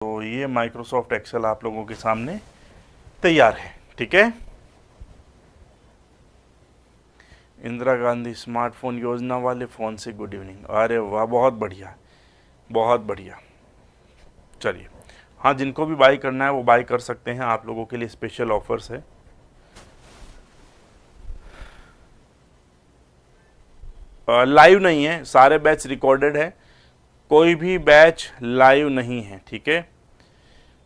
तो ये Microsoft Excel आप लोगों के सामने तैयार है। ठीक है। इंदिरा गांधी स्मार्टफोन योजना वाले फ़ोन से गुड इवनिंग। अरे वाह, बहुत बढ़िया, बहुत बढ़िया। चलिए, हाँ, जिनको भी बाई करना है वो बाई कर सकते हैं। आप लोगों के लिए स्पेशल ऑफर्स है। लाइव नहीं है, सारे बैच रिकॉर्डेड है, कोई भी बैच लाइव नहीं है। ठीक है।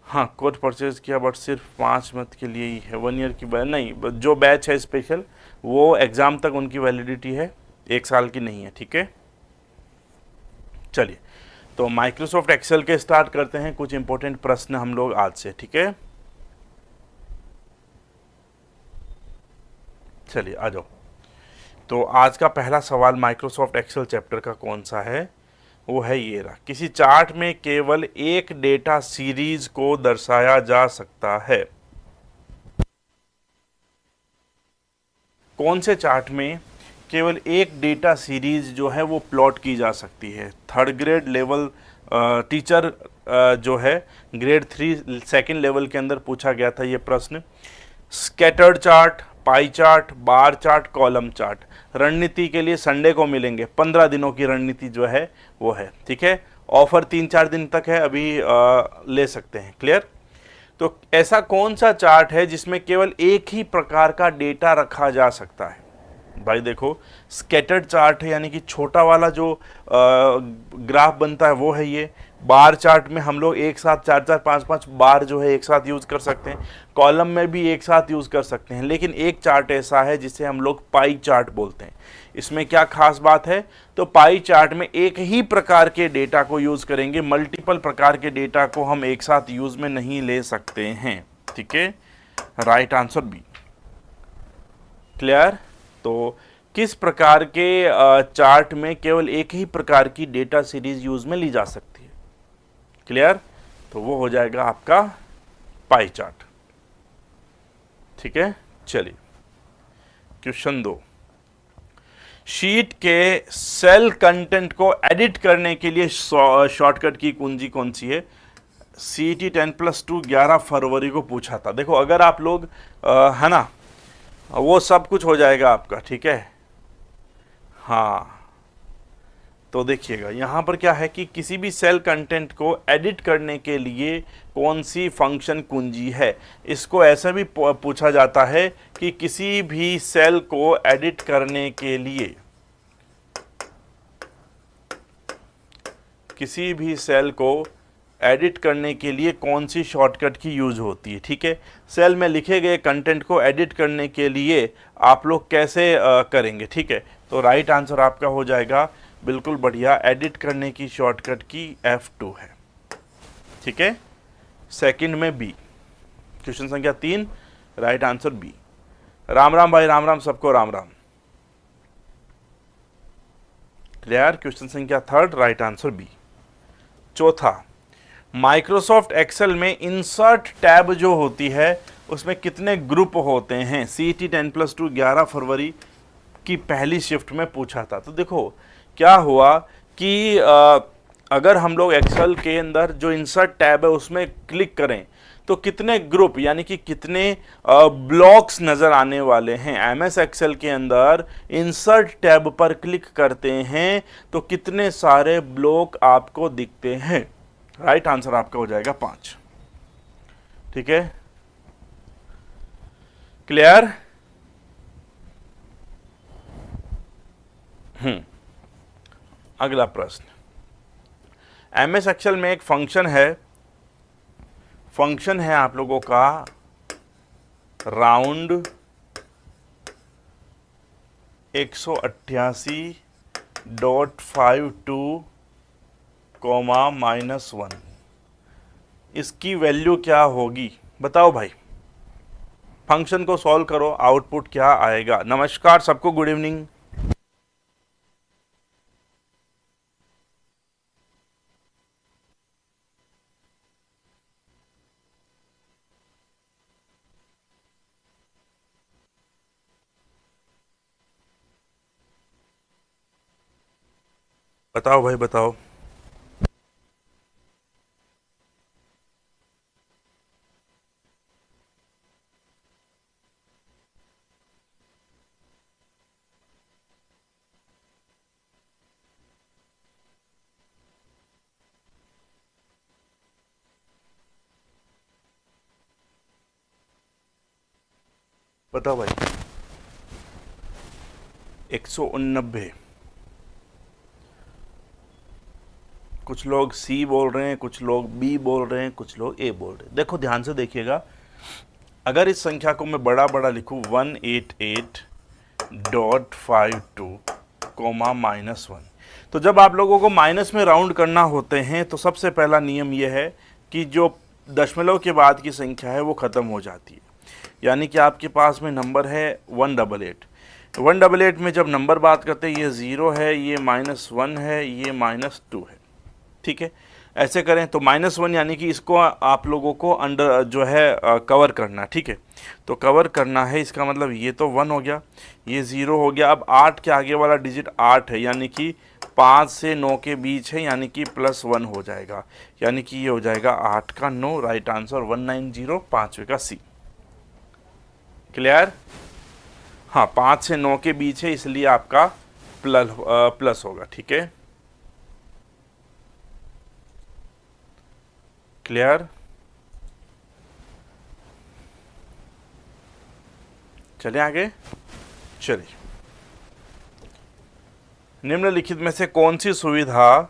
हाँ, कोर्स परचेज किया बट सिर्फ 5 मंथ के लिए ही है, 1 ईयर की नहीं, जो बैच है स्पेशल वो एग्ज़ाम तक उनकी वैलिडिटी है, 1 साल की नहीं है। ठीक है। चलिए, तो माइक्रोसॉफ्ट एक्सेल के स्टार्ट करते हैं। कुछ इंपॉर्टेंट प्रश्न हम लोग आज से। ठीक है। चलिए आ जाओ। तो आज का पहला सवाल माइक्रोसॉफ्ट एक्सेल चैप्टर का कौन सा है? वो है ये रहा। किसी चार्ट में केवल एक डेटा सीरीज को दर्शाया जा सकता है। कौन से चार्ट में केवल एक डेटा सीरीज जो है वो प्लॉट की जा सकती है? थर्ड ग्रेड लेवल टीचर जो है ग्रेड 3 सेकेंड लेवल के अंदर पूछा गया था ये प्रश्न। Scattered chart, pie chart, bar chart, column chart. रणनीति के लिए संडे को मिलेंगे। 15 दिनों की रणनीति जो है वो है। ठीक है। ऑफर 3-4 दिन तक है, अभी ले सकते हैं। क्लियर? तो ऐसा कौन सा चार्ट है जिसमें केवल एक ही प्रकार का डेटा रखा जा सकता है? भाई देखो, स्कैटर्ड चार्ट है, यानी कि छोटा वाला जो ग्राफ बनता है वो है ये। बार चार्ट में हम लोग एक साथ 4-4 5-5 बार जो है एक साथ यूज कर सकते हैं। कॉलम में भी एक साथ यूज कर सकते हैं। लेकिन एक चार्ट ऐसा है जिसे हम लोग पाई चार्ट बोलते हैं। इसमें क्या खास बात है? तो पाई चार्ट में एक ही प्रकार के डेटा को यूज करेंगे, मल्टीपल प्रकार के डेटा को हम एक साथ यूज में नहीं ले सकते हैं। ठीक है। Right answer B. क्लियर? तो किस प्रकार के चार्ट में केवल एक ही प्रकार की डेटा सीरीज यूज में ली जा सकती है? क्लियर? तो वो हो जाएगा आपका पाई चार्ट। ठीक है। चलिए, क्वेश्चन 2। शीट के सेल कंटेंट को एडिट करने के लिए शॉर्टकट की कुंजी कौन सी है? CET 10+2 11 फरवरी को पूछा था। देखो, अगर आप लोग है ना, वो सब कुछ हो जाएगा आपका। ठीक है। हाँ, तो देखिएगा यहाँ पर क्या है कि किसी भी सेल कंटेंट को एडिट करने के लिए कौन सी फंक्शन कुंजी है। इसको ऐसा भी पूछा जाता है कि किसी भी सेल को एडिट करने के लिए, किसी भी सेल को एडिट करने के लिए कौन सी शॉर्टकट की यूज होती है। ठीक है। सेल में लिखे गए कंटेंट को एडिट करने के लिए आप लोग कैसे करेंगे? ठीक है। तो राइट आंसर आपका हो जाएगा बिल्कुल बढ़िया, एडिट करने की शॉर्टकट की F2 है। ठीक है। सेकंड में बी, क्वेश्चन संख्या 3, right answer B. Ram Ram भाई, राम राम सबको, राम राम। क्लियर? क्वेश्चन संख्या 3, राइट आंसर बी। चौथा, माइक्रोसॉफ्ट एक्सेल में इंसर्ट टैब जो होती है उसमें कितने ग्रुप होते हैं? CET 10+2 11 फरवरी की पहली शिफ्ट में पूछा था। तो देखो क्या हुआ कि अगर हम लोग एक्सेल के अंदर जो इंसर्ट टैब है उसमें क्लिक करें तो कितने ग्रुप यानी कि कितने ब्लॉक्स नज़र आने वाले हैं? MS एक्सेल के अंदर इंसर्ट टैब पर क्लिक करते हैं तो कितने सारे ब्लॉक आपको दिखते हैं? राइट आंसर आपका हो जाएगा 5। ठीक है। क्लियर? अगला प्रश्न। MS एक्सेल में एक फंक्शन है आप लोगों का राउंड 188.52 -1। इसकी वैल्यू क्या होगी? बताओ भाई। फंक्शन को सॉल्व करो, आउटपुट क्या आएगा? नमस्कार सबको, गुड इवनिंग। बताओ भाई, बताओ। बताओ भाई। 189। कुछ लोग सी बोल रहे हैं, कुछ लोग बी बोल रहे हैं, कुछ लोग ए बोल रहे हैं। देखो ध्यान से देखिएगा, अगर इस संख्या को मैं बड़ा बड़ा लिखूं 188.52 -1, तो जब आप लोगों को माइनस में राउंड करना होते हैं तो सबसे पहला नियम यह है कि जो दशमलव के बाद की संख्या है वो ख़त्म हो जाती है। यानी कि आपके पास में नंबर है 188। 188 में जब नंबर बात करते हैं, ये 0 है, ये -1 है, ये -2 है, ठीक है। ऐसे करें तो -1 यानी कि इसको आप लोगों को अंडर जो है कवर करना, ठीक है। तो कवर करना है, इसका मतलब ये तो 1 हो गया, ये 0 हो गया। अब 8 के आगे वाला डिजिट 8 है, यानी कि 5 से 9 के बीच है, यानी कि +1 हो जाएगा, यानी कि ये हो जाएगा 8 का 9, राइट आंसर 190, पाँचवें का सी। क्लियर? हाँ, 5 से 9 के बीच है, इसलिए आपका प्लस होगा, ठीक है। क्लियर? चलिए आगे। चलिए, निम्नलिखित में से कौन सी सुविधा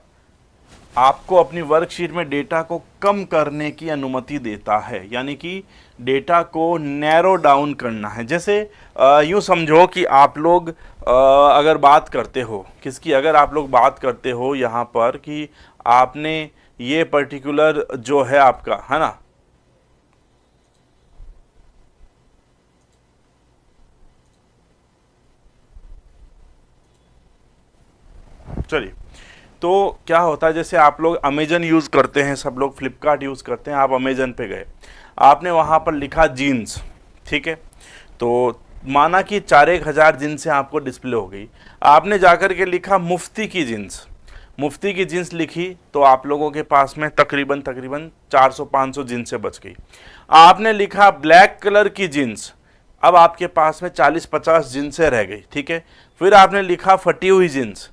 आपको अपनी वर्कशीट में डेटा को कम करने की अनुमति देता है? यानी कि डेटा को नैरो डाउन करना है। जैसे यूँ समझो कि आप लोग अगर बात करते हो किसकी, अगर आप लोग बात करते हो यहाँ पर कि आपने ये पर्टिकुलर जो है आपका, है ना, चलिए, तो क्या होता है, जैसे आप लोग अमेजन यूज़ करते हैं, सब लोग फ्लिपकार्ट यूज़ करते हैं, आप अमेजन पे गए, आपने वहाँ पर लिखा जीन्स, ठीक है। तो माना कि 4-1 हज़ार जीन्सें आपको डिस्प्ले हो गई, आपने जाकर के लिखा मुफ्ती की जीन्स, मुफ्ती की जीन्स लिखी, तो आप लोगों के पास में तकरीबन 400-500 जीन्सें बच गई। आपने लिखा ब्लैक कलर की जीन्स, अब आपके पास में 40-50 जीन्सें रह गई, ठीक है। फिर आपने लिखा फटी हुई जीन्स,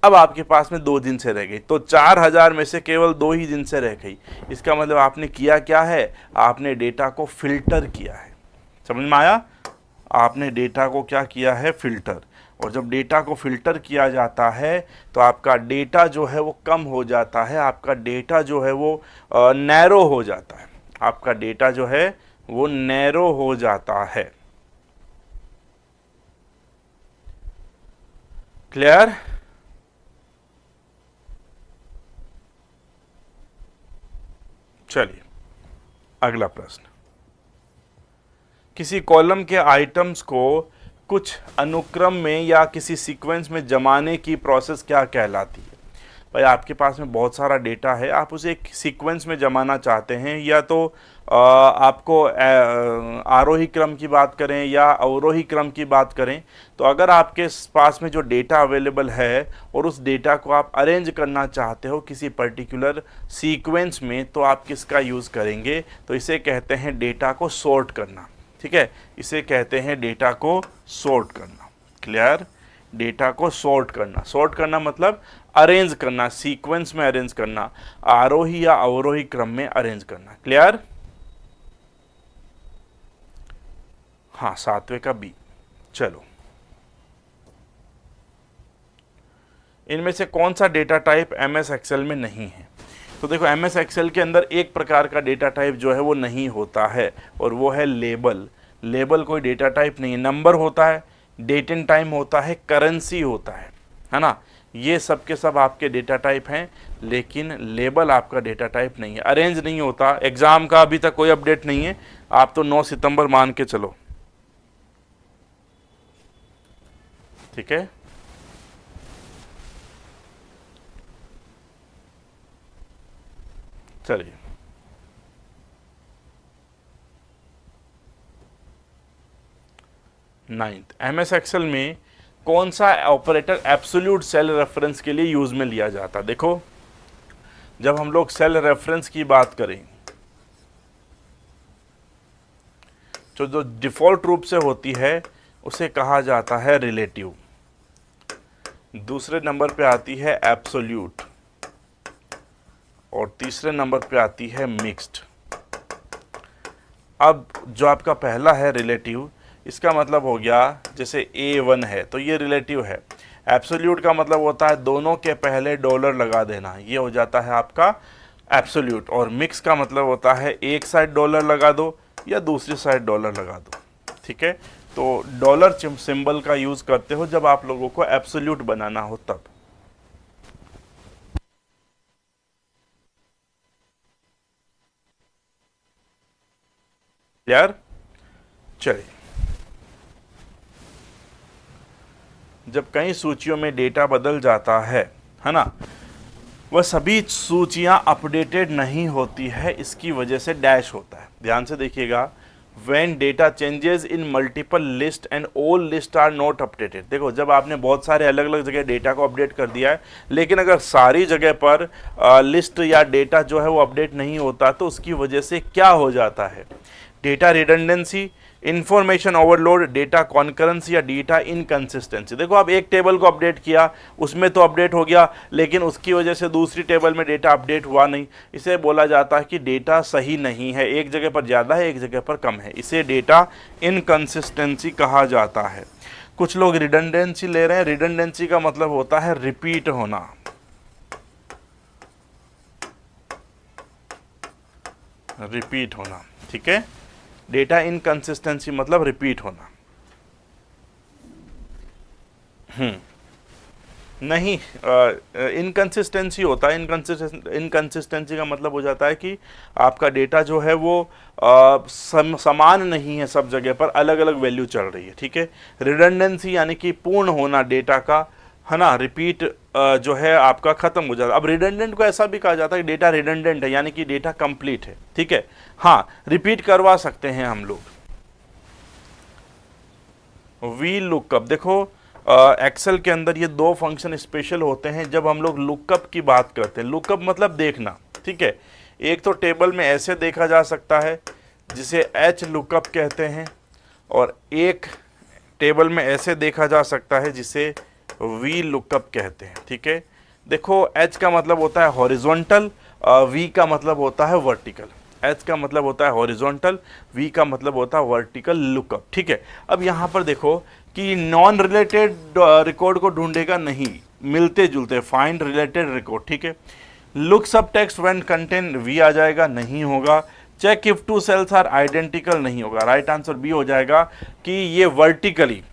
अब आपके पास में 2 जीन्सें रह गई, तो 4,000 में से केवल 2 ही जीन्सें रह गई। इसका मतलब आपने किया क्या है, आपने डेटा को फिल्टर किया है। समझ में आया? आपने डेटा को क्या किया है, फिल्टर। और जब डेटा को फिल्टर किया जाता है तो आपका डेटा जो है वो कम हो जाता है, आपका डेटा जो है वो नैरो हो जाता है, आपका डेटा जो है वो नैरो हो जाता है। क्लियर? चलिए अगला प्रश्न, किसी कॉलम के आइटम्स को कुछ अनुक्रम में या किसी सीक्वेंस में जमाने की प्रोसेस क्या कहलाती है? भाई आपके पास में बहुत सारा डेटा है, आप उसे एक सीक्वेंस में जमाना चाहते हैं, या तो आपको आरोही क्रम की बात करें या अवरोही क्रम की बात करें, तो अगर आपके पास में जो डेटा अवेलेबल है और उस डेटा को आप अरेंज करना चाहते हो किसी पर्टिकुलर सीक्वेंस में, तो आप किसका यूज़ करेंगे? तो इसे कहते हैं डेटा को सॉर्ट करना, ठीक है। इसे कहते हैं डेटा को सॉर्ट करना। क्लियर? डेटा को सॉर्ट करना, सॉर्ट करना मतलब अरेंज करना, सीक्वेंस में अरेंज करना, आरोही या अवरोही क्रम में अरेंज करना। क्लियर? हाँ, 7वें का बी। चलो, इनमें से कौन सा डेटा टाइप एमएस एक्सेल में नहीं है? तो देखो, एमएस एक्सेल के अंदर एक प्रकार का डेटा टाइप जो है वो नहीं होता है, और वो है लेबल। लेबल कोई डेटा टाइप नहीं है। नंबर होता है, डेट एंड टाइम होता है, करेंसी होता है ना, ये सब के सब आपके डेटा टाइप हैं, लेकिन लेबल आपका डेटा टाइप नहीं है। अरेंज नहीं होता। एग्ज़ाम का अभी तक कोई अपडेट नहीं है, आप तो 9 सितंबर मान के चलो, ठीक है। चलिए, नाइन्थ, एमएस एक्सेल में कौन सा ऑपरेटर एब्सोल्यूट सेल रेफरेंस के लिए यूज में लिया जाता है? देखो, जब हम लोग सेल रेफरेंस की बात करें तो जो डिफ़ॉल्ट रूप से होती है उसे कहा जाता है रिलेटिव। दूसरे नंबर पे आती है एब्सोल्यूट, और तीसरे नंबर पे आती है मिक्स्ड। अब जो आपका पहला है रिलेटिव, इसका मतलब हो गया जैसे A1 है तो ये रिलेटिव है। एब्सोल्यूट का मतलब होता है दोनों के पहले डॉलर लगा देना, ये हो जाता है आपका एब्सोल्यूट। और मिक्स का मतलब होता है एक साइड डॉलर लगा दो या दूसरी साइड डॉलर लगा दो, ठीक है। तो डॉलर सिंबल का यूज करते हो जब आप लोगों को एब्सोल्यूट बनाना हो तब। यार चलिए, जब कई सूचियों में डेटा बदल जाता है ना, वह सभी सूचियां अपडेटेड नहीं होती है, इसकी वजह से डैश होता है। ध्यान से देखिएगा, when data changes in multiple list and all list are not updated। देखो जब आपने बहुत सारे अलग अलग जगह डेटा को अपडेट कर दिया है, लेकिन अगर सारी जगह पर लिस्ट या डेटा जो है वो अपडेट नहीं होता, तो उसकी वजह से क्या हो जाता है, data redundancy, information overload, data concurrency या डेटा इनकंसिस्टेंसी। देखो आप एक टेबल को अपडेट किया, उसमें तो अपडेट हो गया, लेकिन उसकी वजह से दूसरी टेबल में डेटा अपडेट हुआ नहीं। इसे बोला जाता है कि डेटा सही नहीं है, एक जगह पर ज़्यादा है एक जगह पर कम है, इसे डेटा इनकंसिस्टेंसी कहा जाता है। कुछ लोग रिडंडेंसी ले रहे हैं, रिडंडेंसी का मतलब होता है रिपीट होना, रिपीट होना, ठीक है। डेटा इनकंसिस्टेंसी मतलब रिपीट होना। नहीं, इनकंसिस्टेंसी होता है, इनकंसिस्टेंसी का मतलब हो जाता है कि आपका डेटा जो है वो समान नहीं है, सब जगह पर अलग अलग वैल्यू चल रही है, ठीक है। रिडंडेंसी यानी कि पूर्ण होना डेटा का, है ना, रिपीट जो है आपका खत्म हो जाता है। अब रिडंडेंट को ऐसा भी कहा जाता है कि डेटा रिडंडेंट है, यानी कि डेटा कंप्लीट है, ठीक है। हाँ, रिपीट करवा सकते हैं हम लोग। वी लुकअप, देखो एक्सेल के अंदर ये दो फंक्शन स्पेशल होते हैं जब हम लोग लुकअप की बात करते हैं। लुकअप मतलब देखना, ठीक है। एक तो टेबल में ऐसे देखा जा सकता है जिसे एच लुकअप कहते हैं, और एक टेबल में ऐसे देखा जा सकता है जिसे वी लुकअप कहते हैं, ठीक है। देखो एच का मतलब होता है हॉरिजॉन्टल, वी का मतलब होता है वर्टिकल। एच का मतलब होता है हॉरिजॉन्टल, वी का मतलब होता है वर्टिकल लुकअप, ठीक है। अब यहाँ पर देखो कि नॉन रिलेटेड रिकॉर्ड को ढूंढेगा नहीं, मिलते जुलते, फाइंड रिलेटेड रिकॉर्ड, ठीक है। लुक सब टेक्स्ट व्हेन कंटेंट वी आ जाएगा, नहीं होगा। Check if two cells are identical, नहीं होगा। राइट आंसर बी हो जाएगा कि ये वर्टिकली,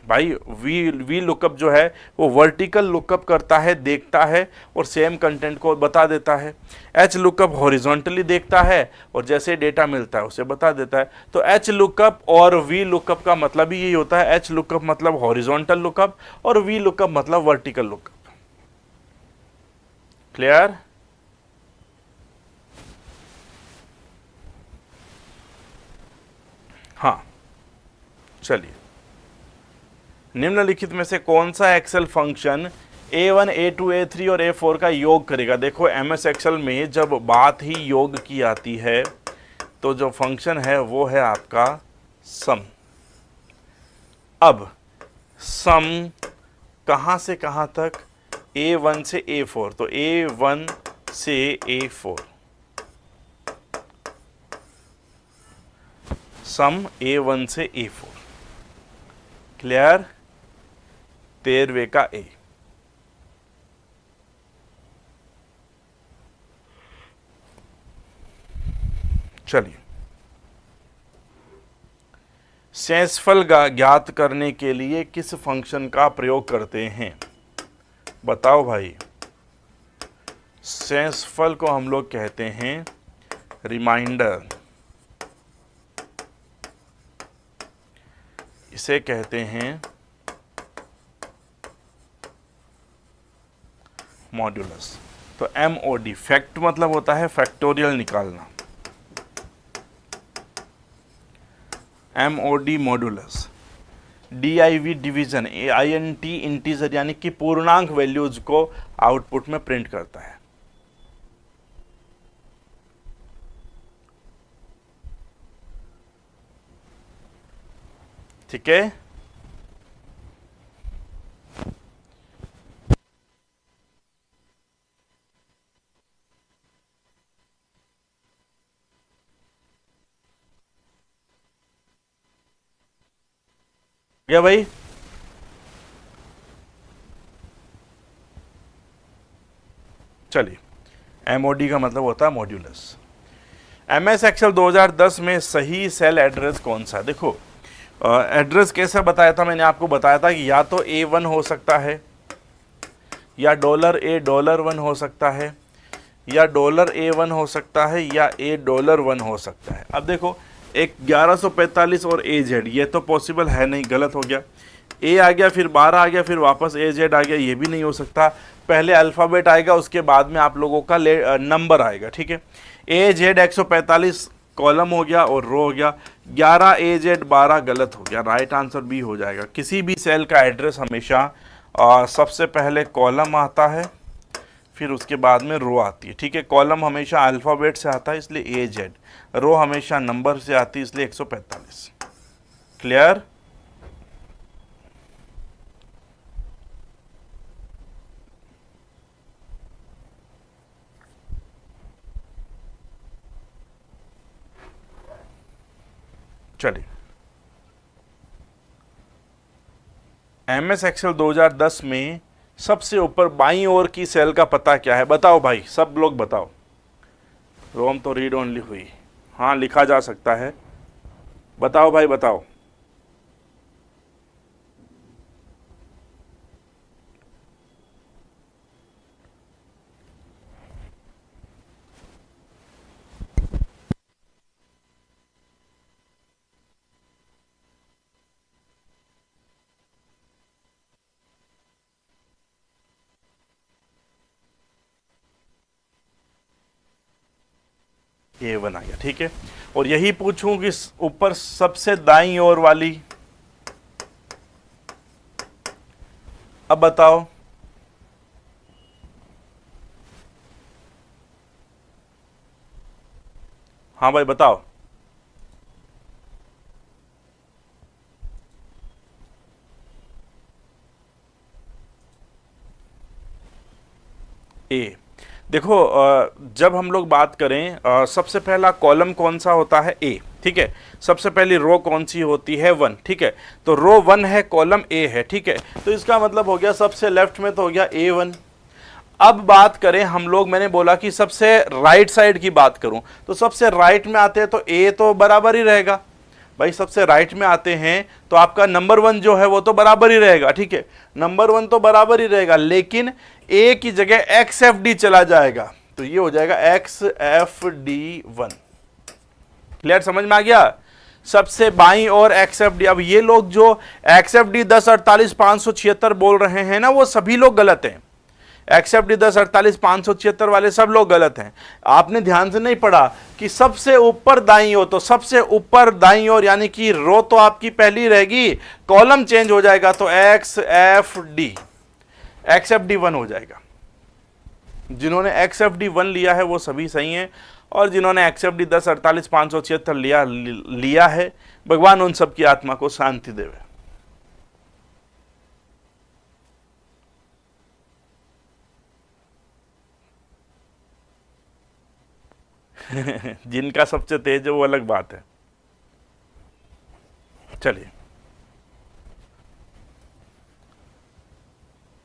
भाई वी लुकअप जो है वो वर्टिकल लुकअप करता है, देखता है और सेम कंटेंट को बता देता है। एच लुकअप हॉरिजॉन्टली देखता है और जैसे डेटा मिलता है उसे बता देता है। तो एच लुकअप और वी लुकअप का मतलब ही यही होता है। एच लुकअप मतलब हॉरिजॉन्टल लुकअप और वी लुकअप मतलब वर्टिकल लुकअप। क्लियर? हाँ, चलिए, निम्नलिखित में से कौन सा Excel function A1, A2, A3 और A4 का योग करेगा? देखो MS एक्सेल में जब बात ही योग की आती है तो जो फंक्शन है वो है आपका सम। अब सम कहाँ से कहाँ तक? A1 से A4, तो A1 से A4, सम A1 से A4। क्लियर? 13वें का ए। चलिए, शेषफल ज्ञात करने के लिए किस फंक्शन का प्रयोग करते हैं? बताओ भाई। शेषफल को हम लोग कहते हैं रिमाइंडर, इसे कहते हैं मॉड्यूलस। तो MOD, फैक्ट मतलब होता है फैक्टोरियल निकालना, MOD modulus. DIV division, INT integer यानी कि पूर्णांक वैल्यूज को आउटपुट में प्रिंट करता है। ठीक है। क्या भाई? चलिए, एमओडी का मतलब होता है मॉड्यूलस। एमएस एक्सेल 2010 में सही सेल एड्रेस कौन सा है? देखो, एड्रेस कैसा बताया था मैंने आपको? बताया था कि या तो A1 हो सकता है, या $A$1 हो सकता है, या $A1 हो सकता है, या $A$1 हो सकता है। अब देखो, एक 1145 और AZ, ये तो पॉसिबल है नहीं, गलत हो गया। ए आ गया, फिर 12 आ गया, फिर वापस AZ आ गया, ये भी नहीं हो सकता। पहले अल्फ़ाबेट आएगा, उसके बाद में आप लोगों का नंबर आएगा, ठीक है। AZ 145 कॉलम हो गया और रो हो गया। 11 AZ 12 गलत हो गया, राइट आंसर बी हो जाएगा। किसी भी सेल का एड्रेस हमेशा सबसे पहले कॉलम आता है, फिर उसके बाद में रो आती है, ठीक है। कॉलम हमेशा अल्फ़ाबेट से आता है, इसलिए AZ। रो हमेशा नंबर से आती है, इसलिए 145। क्लियर? चलिए, एमएस एक्सेल 2010 में सबसे ऊपर बाईं ओर की सेल का पता क्या है? बताओ भाई, सब लोग बताओ। रोम तो रीड ओनली हुई, हाँ लिखा जा सकता है। बताओ भाई, बताओ। A1 आ गया, ठीक है। और यही पूछूं कि ऊपर सबसे दाईं ओर वाली, अब बताओ। हाँ भाई बताओ। ए। देखो, जब हम लोग बात करें, सबसे पहला कॉलम कौन सा होता है? ए, ठीक है। सबसे पहली रो कौन सी होती है? 1, ठीक है। तो रो 1 है, कॉलम ए है, ठीक है। तो इसका मतलब हो गया सबसे लेफ्ट में तो हो गया A1। अब बात करें हम लोग, मैंने बोला कि सबसे राइट साइड की बात करूं, तो सबसे राइट में आते हैं तो ए तो बराबर ही रहेगा भाई। सबसे राइट में आते हैं तो आपका नंबर 1 जो है वो तो बराबर ही रहेगा, ठीक है। नंबर 1 तो बराबर ही रहेगा, लेकिन ए की जगह XFD चला जाएगा, तो ये हो जाएगा XFD1। क्लियर? समझ में आ गया? सबसे बाईं और XFD। अब ये लोग जो XFD 1048 576 बोल रहे हैं ना, वो सभी लोग गलत हैं। XFD 1048 576 वाले सब लोग गलत हैं। आपने ध्यान से नहीं पढ़ा कि सबसे ऊपर दाईं ओर, तो सबसे ऊपर दाईं ओर यानी कि रो तो आपकी पहली रहेगी, कॉलम चेंज हो जाएगा तो XFD1 हो जाएगा। जिन्होंने XFD1 लिया है वो सभी सही हैं, और जिन्होंने XFD 1048 576 लिया है, भगवान उन सब की आत्मा को शांति देवे। जिनका सबसे तेज है वो अलग बात है। चलिए,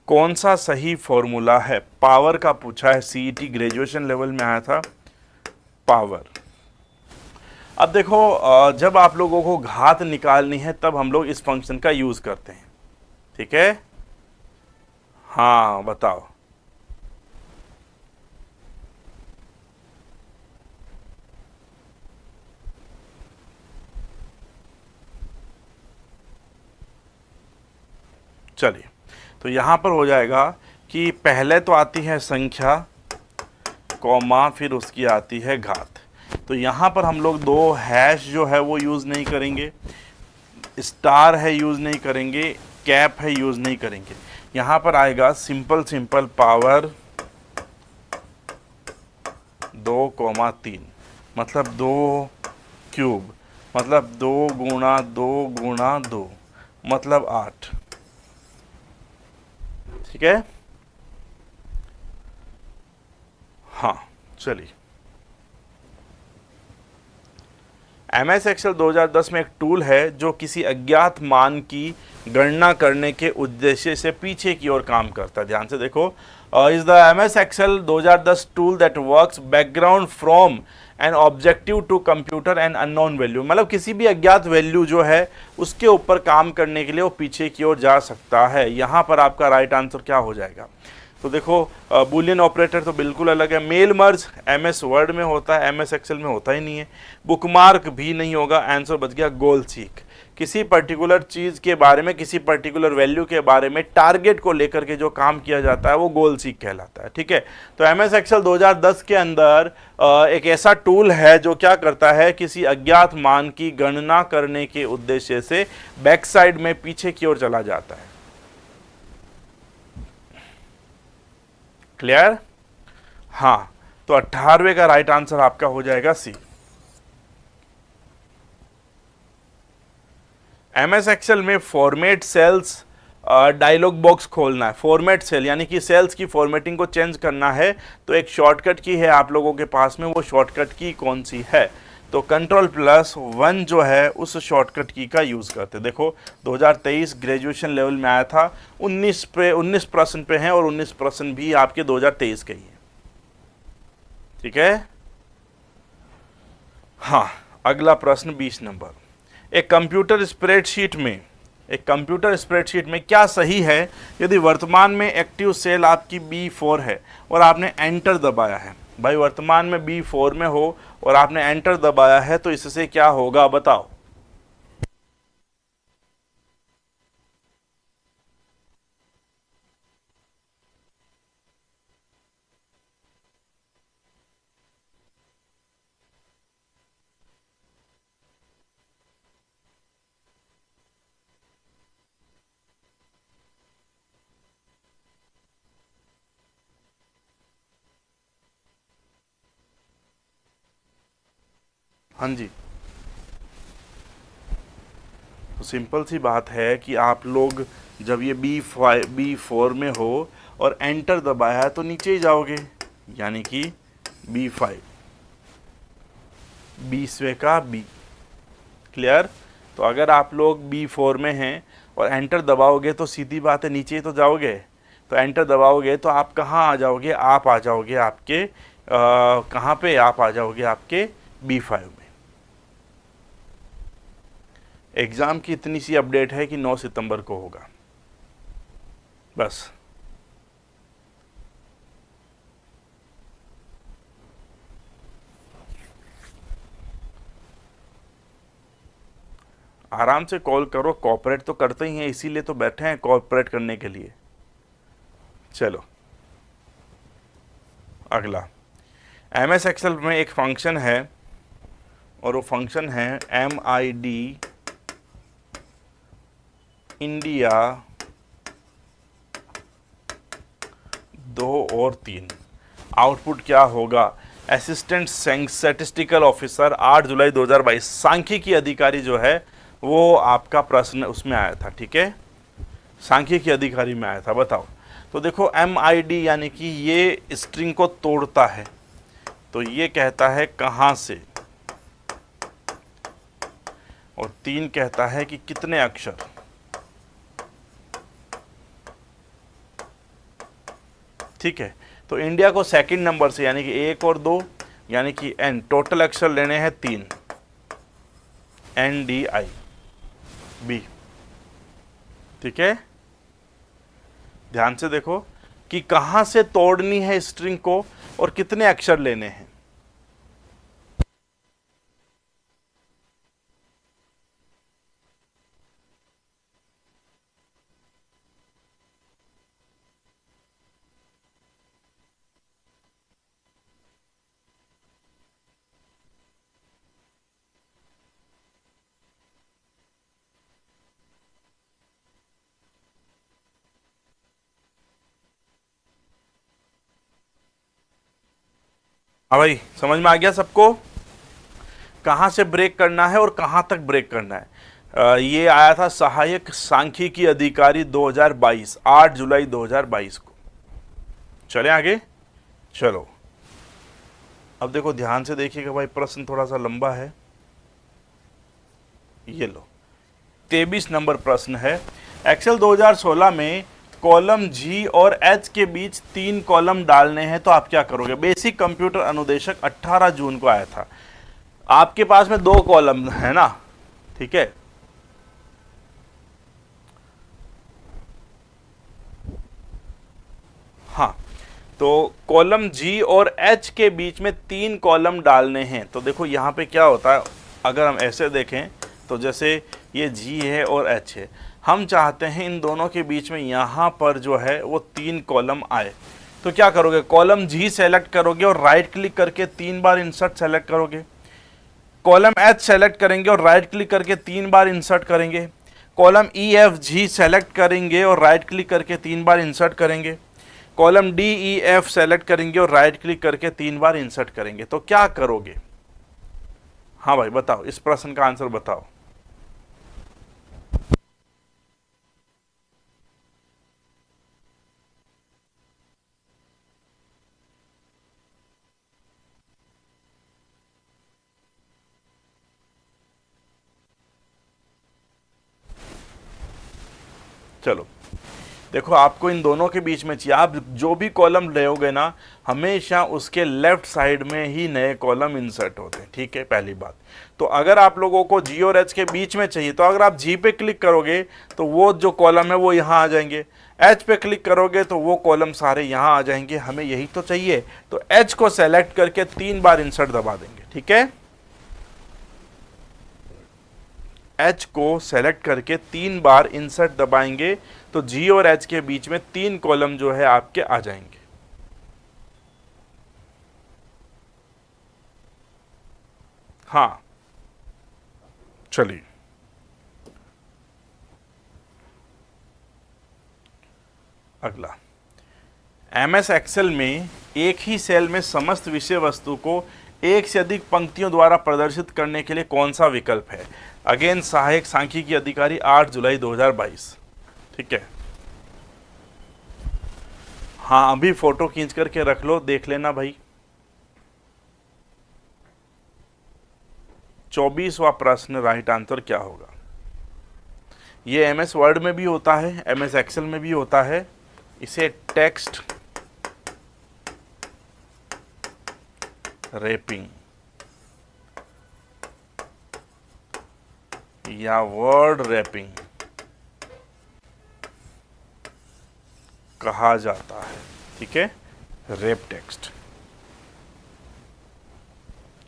कौन सा सही फॉर्मूला है? पावर का पूछा है, CET ग्रेजुएशन लेवल में आया था, पावर। अब देखो, जब आप लोगों को घात निकालनी है तब हम लोग इस फंक्शन का यूज करते हैं, ठीक है। हाँ बताओ। चलिए, तो यहां पर हो जाएगा कि पहले तो आती है संख्या, कॉमा, फिर उसकी आती है घात। तो यहां पर हम लोग दो हैश जो है वो यूज नहीं करेंगे, स्टार है यूज नहीं करेंगे, कैप है यूज नहीं करेंगे। यहां पर आएगा सिंपल सिंपल पावर 2,3, मतलब 2 क्यूब, मतलब 2 गुणा 2 गुणा 2, मतलब 8, ठीक है। हाँ चलिए, MS एक्सेल 2010 में एक टूल है जो किसी अज्ञात मान की गणना करने के उद्देश्य से पीछे की ओर काम करता है। ध्यान से देखो, is the MS Excel 2010 tool that works background from an objective to computer and unknown value, मतलब किसी भी अज्ञात वैल्यू जो है उसके ऊपर काम करने के लिए वो पीछे की ओर जा सकता है। यहाँ पर आपका राइट आंसर क्या हो जाएगा? तो देखो, बुलियन ऑपरेटर तो बिल्कुल अलग है। मेल मर्ज MS वर्ड में होता है, MS एक्सेल में होता ही नहीं है। बुकमार्क भी नहीं होगा, आंसर बच गया गोल सीक। किसी पर्टिकुलर चीज़ के बारे में, किसी पर्टिकुलर वैल्यू के बारे में टारगेट को लेकर के जो काम किया जाता है वो गोल सीक कहलाता है। ठीक है, तो MS एक्सेल 2010 के अंदर एक ऐसा टूल है जो क्या करता है, किसी अज्ञात मान की गणना करने के उद्देश्य से बैक साइड में पीछे की ओर चला जाता है। क्लियर? हाँ, तो 18वें का राइट आंसर आपका हो जाएगा सी। MS एक्सेल में फॉर्मेट सेल्स डायलॉग बॉक्स खोलना है। फॉर्मेट सेल यानी कि सेल्स की फॉर्मेटिंग को चेंज करना है, तो एक शॉर्टकट की है आप लोगों के पास में, वो शॉर्टकट की कौन सी है? तो Ctrl+1 जो है उस शॉर्टकट की का यूज़ करते। देखो 2023 ग्रेजुएशन लेवल में आया था, 19 प्रश्न पे हैं और 19 प्रश्न भी आपके 2023 के ही हैं। ठीक है, हाँ, अगला प्रश्न 20 नंबर। एक कंप्यूटर स्प्रेडशीट में क्या सही है यदि वर्तमान में एक्टिव सेल आपकी B4 है और आपने एंटर दबाया है? भाई वर्तमान में B4 में हो और आपने एंटर दबाया है तो इससे क्या होगा बताओ? हाँ जी, तो सिंपल सी बात है कि आप लोग जब ये B4 में हो और एंटर दबाया है तो नीचे ही जाओगे, यानी कि B5, 20वें का B। क्लियर? तो अगर आप लोग B4 में हैं और एंटर दबाओगे तो सीधी बात है नीचे ही तो जाओगे। तो एंटर दबाओगे तो आप कहाँ आ जाओगे? आप आ जाओगे आपके कहाँ पे? आप आ जाओगे आपके B5 में। एग्ज़ाम की इतनी सी अपडेट है कि 9 सितंबर को होगा, बस। आराम से कॉल करो, कॉपरेट तो करते ही हैं, इसीलिए तो बैठे हैं कॉपरेट करने के लिए। चलो अगला, MS एक्सेल में एक फंक्शन है और वो फंक्शन है MID इंडिया 2 और 3। आउटपुट क्या होगा? असिस्टेंट स्टैटिस्टिकल ऑफिसर 8 जुलाई 2022, सांख्यिकी अधिकारी जो है वो आपका प्रश्न उसमें आया था। ठीक है, सांख्यिकी अधिकारी में आया था, बताओ। तो देखो MID यानी कि ये स्ट्रिंग को तोड़ता है, तो ये कहता है कहाँ से, और 3 कहता है कि कितने अक्षर। ठीक है, तो इंडिया को सेकंड नंबर से यानी कि 1 और 2 यानी कि N, टोटल अक्षर लेने हैं 3, NDI। ठीक है, ध्यान से देखो कि कहां से तोड़नी है स्ट्रिंग को और कितने अक्षर लेने हैं। हाँ भाई, समझ में आ गया सबको? कहाँ से ब्रेक करना है और कहाँ तक ब्रेक करना है। ये आया था सहायक सांख्यिकी अधिकारी 2022, 8 जुलाई 2022 को। चले आगे, चलो अब देखो ध्यान से देखिएगा भाई, प्रश्न थोड़ा सा लंबा है। ये लो 23 नंबर प्रश्न है। एक्सेल 2016 में कॉलम जी और एच के बीच 3 कॉलम डालने हैं, तो आप क्या करोगे? बेसिक कंप्यूटर अनुदेशक 18 जून को आया था। आपके पास में 2 कॉलम है ना, ठीक है। हाँ, तो कॉलम जी और एच के बीच में 3 कॉलम डालने हैं। तो देखो यहाँ पे क्या होता है, अगर हम ऐसे देखें तो जैसे ये जी है और एच है, हम चाहते हैं इन दोनों के बीच में यहाँ पर जो है वो 3 कॉलम आए। तो क्या करोगे? कॉलम जी सेलेक्ट करोगे और राइट क्लिक करके 3 बार इंसर्ट सेलेक्ट करोगे। कॉलम एच सेलेक्ट करेंगे और राइट क्लिक करके 3 बार इंसर्ट करेंगे। Column E F G select करेंगे और राइट क्लिक करके 3 बार इंसर्ट करेंगे। Column D E F select करेंगे और राइट क्लिक करके 3 बार इंसर्ट करेंगे। तो क्या करोगे? हाँ भाई बताओ, इस प्रश्न का आंसर बताओ। चलो देखो, आपको इन दोनों के बीच में चाहिए। आप जो भी कॉलम लोगे ना, हमेशा उसके लेफ्ट साइड में ही नए कॉलम इंसर्ट होते हैं, ठीक है, पहली बात। तो अगर आप लोगों को जी और एच के बीच में चाहिए, तो अगर आप जी पे क्लिक करोगे तो वो जो कॉलम है वो यहाँ आ जाएंगे। एच पे क्लिक करोगे तो वो कॉलम सारे यहाँ आ जाएंगे। हमें यही तो चाहिए, तो एच को सेलेक्ट करके 3 बार इंसर्ट दबा देंगे, ठीक है। एच को सेलेक्ट करके 3 बार इंसर्ट दबाएंगे, तो जी और एच के बीच में 3 कॉलम जो है आपके आ जाएंगे। हाँ चलिए, अगला। एमएस एक्सेल में एक ही सेल में समस्त विषय वस्तु को एक से अधिक पंक्तियों द्वारा प्रदर्शित करने के लिए कौन सा विकल्प है? अगेन सहायक सांख्यिकी अधिकारी 8 जुलाई 2022, ठीक है। हाँ, अभी फोटो खींच करके रख लो, देख लेना भाई। 24वां प्रश्न राइट आंसर क्या होगा? ये एमएस वर्ड में भी होता है, एमएस एक्सेल में भी होता है। इसे टेक्स्ट रैपिंग या वर्ड रैपिंग कहा जाता है, ठीक है, रैप टेक्स्ट।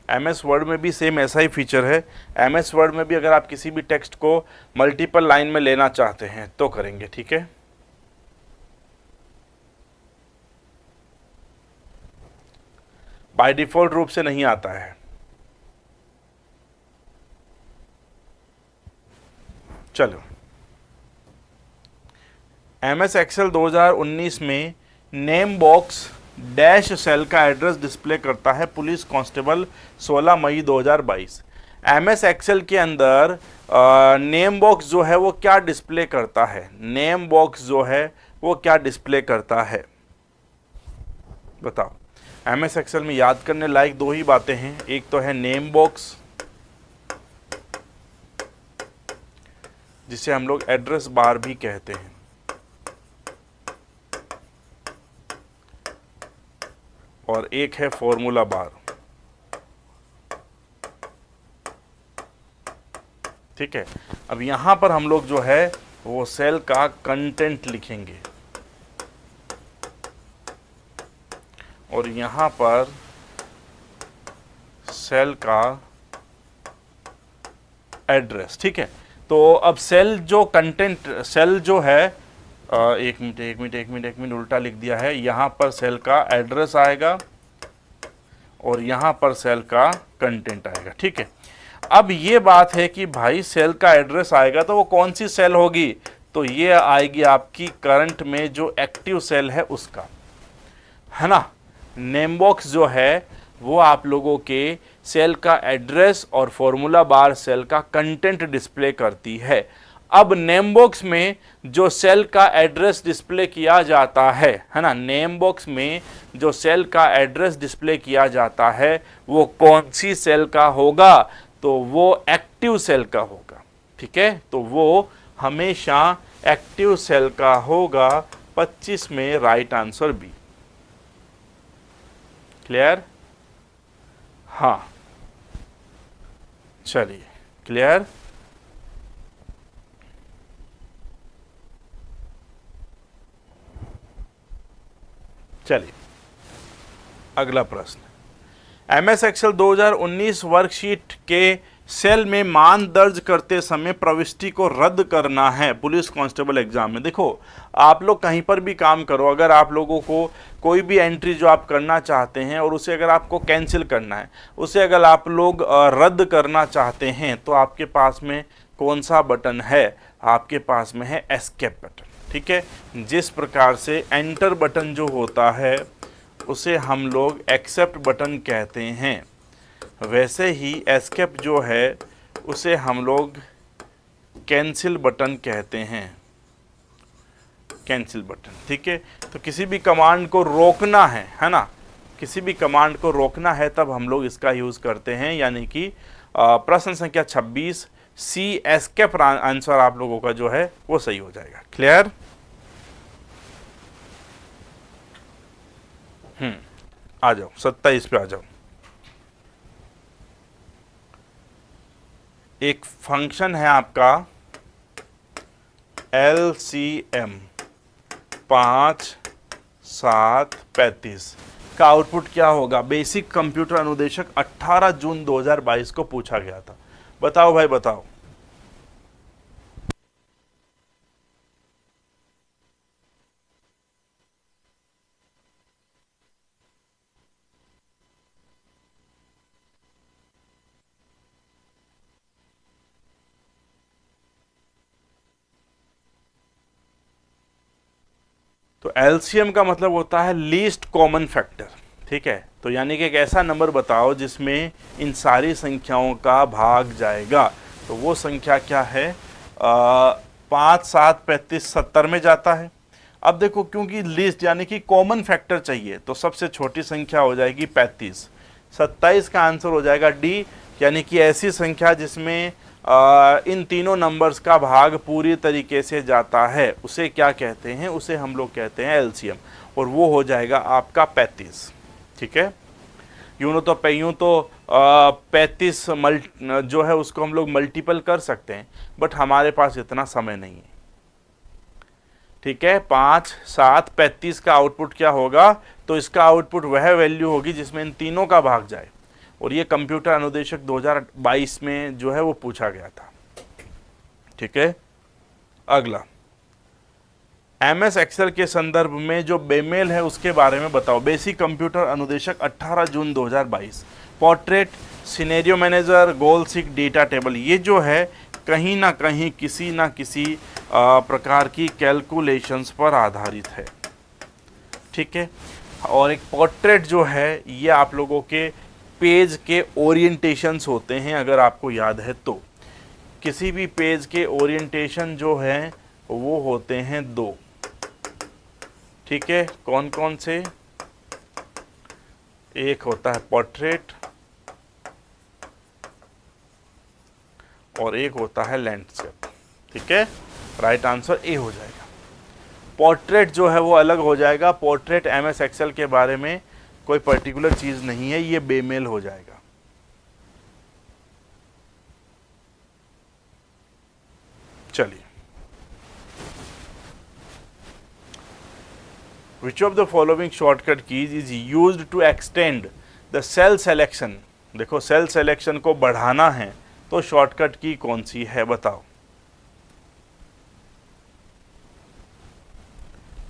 एमएस वर्ड में भी सेम ऐसा ही फीचर है। एमएस वर्ड में भी अगर आप किसी भी टेक्स्ट को मल्टीपल लाइन में लेना चाहते हैं तो करेंगे, ठीक है। बाय डिफॉल्ट रूप से नहीं आता है। चलो, एमएस एक्सेल 2019 में नेम बॉक्स डैश सेल का एड्रेस डिस्प्ले करता है। पुलिस कांस्टेबल 16 मई 2022। एमएस एक्सेल के अंदर नेम बॉक्स जो है वो क्या डिस्प्ले करता है? नेम बॉक्स जो है वो क्या डिस्प्ले करता है, बताओ। एमएस एक्सेल में याद करने लायक 2 ही बातें हैं। एक तो है नेम बॉक्स, जिसे हम लोग एड्रेस बार भी कहते हैं, और एक है फॉर्मूला बार, ठीक है। अब यहां पर हम लोग जो है वो सेल का कंटेंट लिखेंगे और यहां पर सेल का एड्रेस, ठीक है। तो अब सेल जो कंटेंट, सेल जो है एक मिनट उल्टा लिख दिया है। यहाँ पर सेल का एड्रेस आएगा और यहाँ पर सेल का कंटेंट आएगा, ठीक है। अब ये बात है कि भाई सेल का एड्रेस आएगा तो वो कौन सी सेल होगी? तो ये आएगी आपकी करंट में जो एक्टिव सेल है उसका, है ना। नेम बॉक्स जो है वो आप लोगों के सेल का एड्रेस और फॉर्मूला बार सेल का कंटेंट डिस्प्ले करती है। अब नेम बॉक्स में जो सेल का एड्रेस डिस्प्ले किया जाता है ना, नेम बॉक्स में जो सेल का एड्रेस डिस्प्ले किया जाता है वो कौन सी सेल का होगा? तो वो एक्टिव सेल का होगा, ठीक है। तो वो हमेशा एक्टिव सेल का होगा 25 में राइट आंसर बी। क्लियर? हाँ, चलिए, क्लियर। चलिए अगला प्रश्न, एमएस एक्सेल 2019 वर्कशीट के सेल में मान दर्ज करते समय प्रविष्टि को रद्द करना है पुलिस कांस्टेबल एग्जाम में। देखो, आप लोग कहीं पर भी काम करो, अगर आप लोगों को कोई भी एंट्री जो आप करना चाहते हैं और उसे अगर आपको कैंसिल करना है, उसे अगर आप लोग रद्द करना चाहते हैं, तो आपके पास में कौन सा बटन है? आपके पास में है एस्केप बटन। ठीक है, जिस प्रकार से एंटर बटन जो होता है उसे हम लोग एक्सेप्ट बटन कहते हैं, वैसे ही एस्केप जो है उसे हम लोग कैंसिल बटन कहते हैं, कैंसिल बटन। ठीक है, तो किसी भी कमांड को रोकना है ना, किसी भी कमांड को रोकना है तब हम लोग इसका यूज करते हैं, यानी कि प्रश्न संख्या 26 सी एस्केप आंसर आप लोगों का जो है वो सही हो जाएगा। क्लियर? आ जाओ 27 पे आ जाओ। एक फंक्शन है आपका LCM 5, 7, 35 का आउटपुट क्या होगा? बेसिक कंप्यूटर अनुदेशक 18 जून 2022 को पूछा गया था। बताओ भाई, बताओ। तो एलसीएम का मतलब होता है लीस्ट कॉमन फैक्टर। ठीक है, तो यानी कि एक ऐसा नंबर बताओ जिसमें इन सारी संख्याओं का भाग जाएगा। तो वो संख्या क्या है? 5, 7, 35, 70 में जाता है। अब देखो, क्योंकि लिस्ट यानी कि कॉमन फैक्टर चाहिए, तो सबसे छोटी संख्या हो जाएगी 35। 27 का आंसर हो जाएगा डी, यानी कि ऐसी संख्या जिसमें इन तीनों नंबर्स का भाग पूरी तरीके से जाता है, उसे क्या कहते हैं? उसे हम लोग कहते हैं एलसीएम, और वो हो जाएगा आपका 35। ठीक है, यूँ तो 35 जो है उसको हम लोग मल्टीपल कर सकते हैं, बट हमारे पास इतना समय नहीं है। ठीक है, 5, 7, 35 का आउटपुट क्या होगा? तो इसका आउटपुट वह वैल्यू होगी जिसमें इन तीनों का भाग जाए, और ये कंप्यूटर अनुदेशक 2022 में जो है वो पूछा गया था। ठीक है, अगला, एमएस एक्सेल के संदर्भ में जो बेमेल है उसके बारे में बताओ। बेसिक कंप्यूटर अनुदेशक 18 जून 2022, पोर्ट्रेट, सिनेरियो मैनेजर, गोल सीक, डेटा टेबल, ये जो है कहीं ना कहीं किसी ना किसी प्रकार की कैलकुलेशंस पर आधारित है। ठीक है, और एक पोर्ट्रेट जो है ये आप लोगों के पेज के ओरिएंटेशंस होते हैं, अगर आपको याद है तो। किसी भी पेज के ओरिएंटेशन जो हैं वो होते हैं 2। ठीक है, कौन कौन से? एक होता है पोर्ट्रेट और एक होता है लैंडस्केप। ठीक है, राइट आंसर ए हो जाएगा। पोर्ट्रेट जो है वो अलग हो जाएगा। पोर्ट्रेट एमएस एक्सेल के बारे में कोई पर्टिकुलर चीज नहीं है, ये बेमेल हो जाएगा। चलिए, which of the following shortcut keys is used to extend the cell selection? देखो, सेल सेलेक्शन को बढ़ाना है तो शॉर्टकट की कौन सी है? बताओ।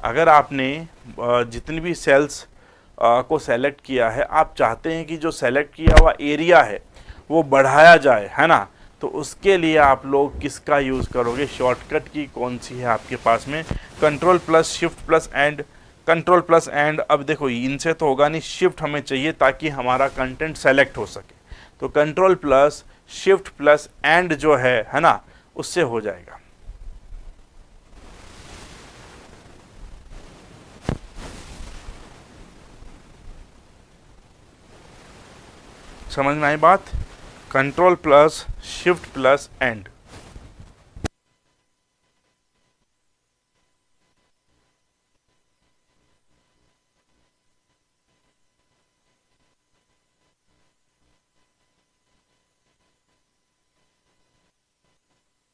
अगर आपने जितनी भी सेल्स को सेलेक्ट किया है, आप चाहते हैं कि जो सेलेक्ट किया हुआ एरिया है वो बढ़ाया जाए, है ना, तो उसके लिए आप लोग किसका यूज़ करोगे? शॉर्टकट की कौन सी है आपके पास में? Control plus shift plus and, control plus and. अब देखो, इनसे तो होगा नहीं, शिफ्ट हमें चाहिए ताकि हमारा कंटेंट सेलेक्ट हो सके। तो control plus shift plus and जो है ना, उससे हो जाएगा। समझ में आई बात? Control plus shift plus and.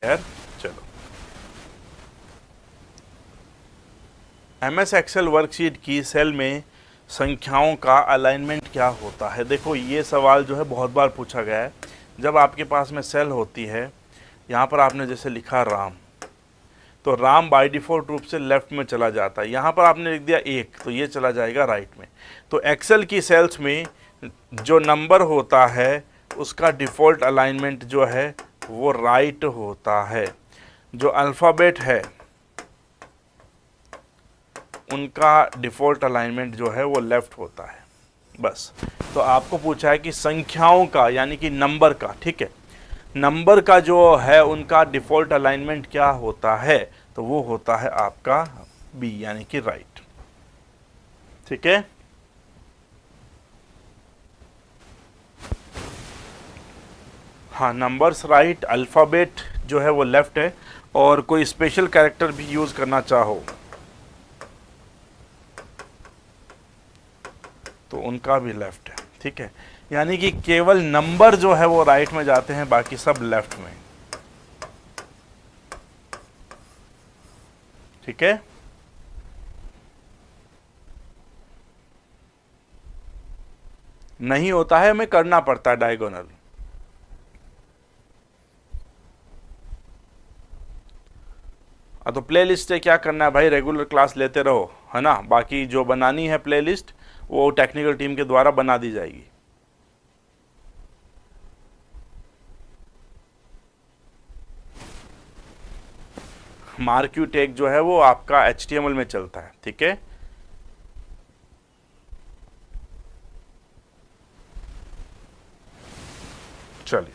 खैर चलो, एमएस एक्सेल वर्कशीट की सेल में संख्याओं का अलाइनमेंट क्या होता है। देखो ये सवाल जो है बहुत बार पूछा गया है। जब आपके पास में सेल होती है, यहाँ पर आपने जैसे लिखा राम, तो राम बाय डिफ़ॉल्ट रूप से लेफ्ट में चला जाता है। यहाँ पर आपने लिख दिया 1, तो ये चला जाएगा राइट में। तो एक्सेल की सेल्स में जो नंबर होता है उसका डिफ़ॉल्ट अलाइनमेंट जो है वो राइट होता है। जो अल्फ़ाबेट है उनका डिफ़ॉल्ट अलाइनमेंट जो है वो लेफ़्ट होता है। बस, तो आपको पूछा है कि संख्याओं का यानी कि नंबर का, ठीक है, नंबर का जो है उनका डिफ़ॉल्ट अलाइनमेंट क्या होता है, तो वो होता है आपका बी यानी कि राइट। ठीक है, हाँ, नंबर्स राइट, अल्फ़ाबेट जो है वो लेफ़्ट है, और कोई स्पेशल कैरेक्टर भी यूज़ करना चाहो तो उनका भी लेफ़्ट है। ठीक है, यानी कि केवल नंबर जो है वो राइट में जाते हैं, बाकी सब लेफ़्ट में। ठीक है, नहीं होता है, हमें करना पड़ता है डायगोनल। तो प्लेलिस्ट से क्या करना है भाई, रेगुलर क्लास लेते रहो, है ना। बाकी जो बनानी है प्लेलिस्ट वो टेक्निकल टीम के द्वारा बना दी जाएगी। मार्क यू टेक जो है वो आपका HTML में चलता है। ठीक है, चलिए,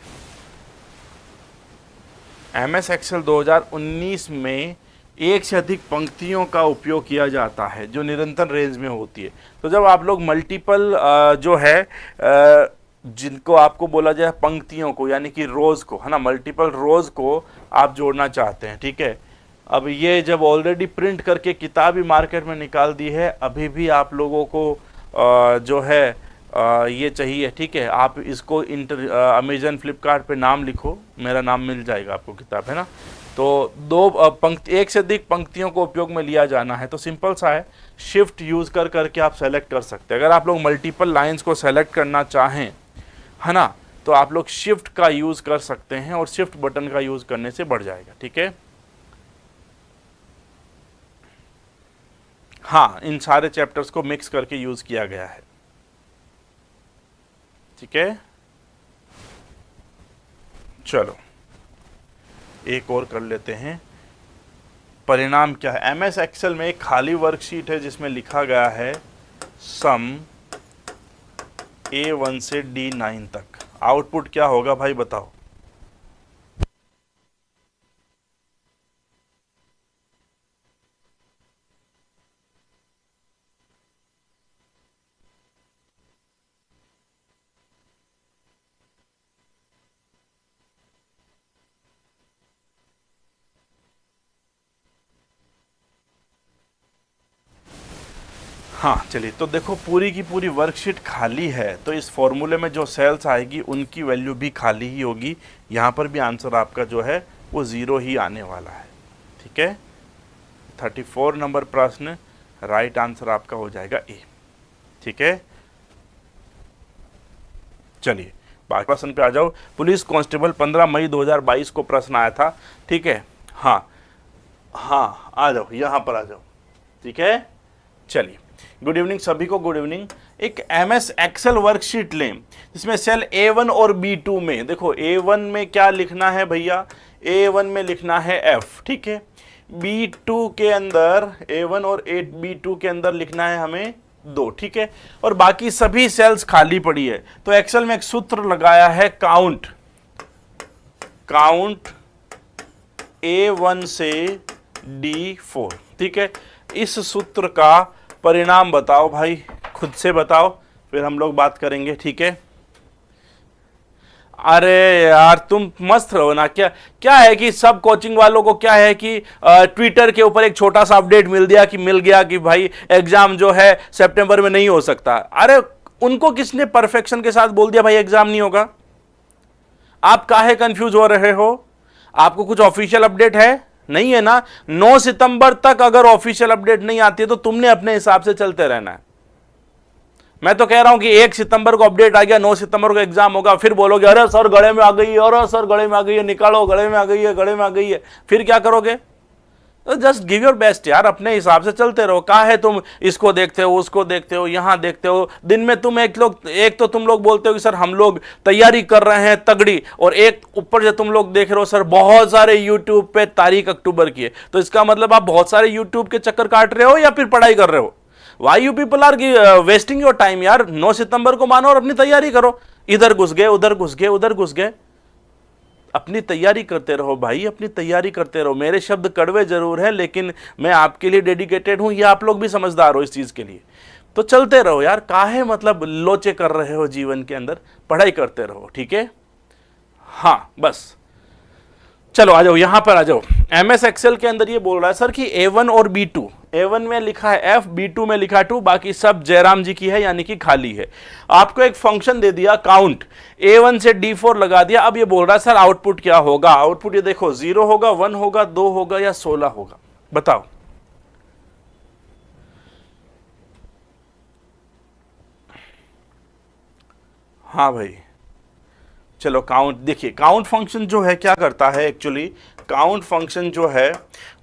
MS एक्सेल 2019 में एक से अधिक पंक्तियों का उपयोग किया जाता है जो निरंतर रेंज में होती है। तो जब आप लोग मल्टीपल जो है जिनको आपको बोला जाए पंक्तियों को यानी कि रोज़ को, है ना, मल्टीपल रोज़ को आप जोड़ना चाहते हैं। ठीक है, अब ये जब ऑलरेडी प्रिंट करके किताब ही मार्केट में निकाल दी है, अभी भी आप लोगों को जो है ये चाहिए। ठीक है, आप इसको अमेजन फ्लिपकार्ट पे नाम लिखो, मेरा नाम मिल जाएगा आपको किताब, है ना। तो दो पंक्ति, एक से अधिक पंक्तियों को उपयोग में लिया जाना है तो सिंपल सा है, शिफ्ट यूज़ कर करके आप सेलेक्ट कर सकते हैं। अगर आप लोग मल्टीपल लाइंस को सेलेक्ट करना चाहें, है ना, तो आप लोग शिफ्ट का यूज़ कर सकते हैं और शिफ्ट बटन का यूज़ करने से बढ़ जाएगा। ठीक है, हाँ, इन सारे चैप्टर्स को मिक्स करके यूज़ किया गया है। ठीक है, चलो एक और कर लेते हैं। परिणाम क्या है, MS एक्सेल में एक खाली वर्कशीट है जिसमें लिखा गया है सम A1 से D9 तक। आउटपुट क्या होगा भाई बताओ। हाँ चलिए, तो देखो पूरी की पूरी वर्कशीट खाली है, तो इस फॉर्मूले में जो सेल्स आएगी उनकी वैल्यू भी खाली ही होगी। यहाँ पर भी आंसर आपका जो है वो 0 ही आने वाला है। ठीक है, 34 नंबर प्रश्न, राइट आंसर आपका हो जाएगा ए। ठीक है, चलिए बाकी प्रश्न पे आ जाओ। पुलिस कांस्टेबल 15 मई 2022 को प्रश्न आया था। ठीक है, हाँ हाँ, आ जाओ, यहाँ पर आ जाओ। ठीक है, चलिए, गुड इवनिंग सभी को, गुड इवनिंग। एक MS एक्सेल वर्कशीट लें जिसमें सेल A1 और B2 में, देखो A1 में क्या लिखना है भैया, A1 में लिखना है F। ठीक है, B2 के अंदर, A1 और B2 के अंदर लिखना है हमें 2। ठीक है, और बाकी सभी सेल्स खाली पड़ी है। तो एक्सेल में एक सूत्र लगाया है काउंट A1 से D4। ठीक है, इस सूत्र का परिणाम बताओ भाई, खुद से बताओ, फिर हम लोग बात करेंगे। ठीक है, अरे यार तुम मस्त रहो ना। क्या क्या है कि सब कोचिंग वालों को क्या है कि ट्विटर के ऊपर एक छोटा सा अपडेट मिल गया कि भाई एग्जाम जो है सितंबर में नहीं हो सकता। अरे उनको किसने परफेक्शन के साथ बोल दिया भाई एग्जाम नहीं होगा? आप काहे कंफ्यूज हो रहे हो? आपको कुछ ऑफिशियल अपडेट है? नहीं है ना। 9 सितंबर तक अगर ऑफिशियल अपडेट नहीं आती है तो तुमने अपने हिसाब से चलते रहना है। मैं तो कह रहा हूं कि 1 सितंबर को अपडेट आ गया, 9 सितंबर को एग्जाम होगा, फिर बोलोगे अरे सर गले में आ गई है, अरे सर गले में आ गई है, निकालो गले में आ गई है, गले में आ गई है, फिर क्या करोगे? तो जस्ट गिव योर बेस्ट यार, अपने हिसाब से चलते रहो। कहा है तुम इसको देखते हो, उसको देखते हो, यहां देखते हो, दिन में तुम एक तो तुम लोग बोलते हो कि सर हम लोग तैयारी कर रहे हैं तगड़ी, और एक ऊपर से तुम लोग देख रहे हो सर बहुत सारे यूट्यूब पे तारीख अक्टूबर की है। तो इसका मतलब आप बहुत सारे यूट्यूब के चक्कर काट रहे हो या फिर पढ़ाई कर रहे हो? Why you people are wasting your time यार। 9 सितंबर को मानो और अपनी तैयारी करो। इधर घुस गए, उधर घुस गए, उधर घुस गए, अपनी तैयारी करते रहो भाई, अपनी तैयारी करते रहो। मेरे शब्द कड़वे जरूर हैं लेकिन मैं आपके लिए डेडिकेटेड हूं, ये आप लोग भी समझदार हो इस चीज के लिए। तो चलते रहो यार, काहे मतलब लोचे कर रहे हो जीवन के अंदर, पढ़ाई करते रहो, ठीक है। हाँ बस चलो आ जाओ, यहां पर आ जाओ। एमएस एक्सेल के अंदर ये बोल रहा है सर कि A1 और B2, A1 में लिखा है F, B2 में लिखा है 2, बाकी सब जयराम जी की है, यानी कि खाली है। आपको एक फंक्शन दे दिया काउंट, A1 से D4 लगा दिया। अब ये बोल रहा है सर आउटपुट क्या होगा? आउटपुट ये देखो 0 होगा, 1 होगा, 2 होगा या 16 होगा, बताओ। हाँ भाई चलो काउंट देखिए, काउंट फंक्शन जो है क्या करता है एक्चुअली, काउंट फंक्शन जो है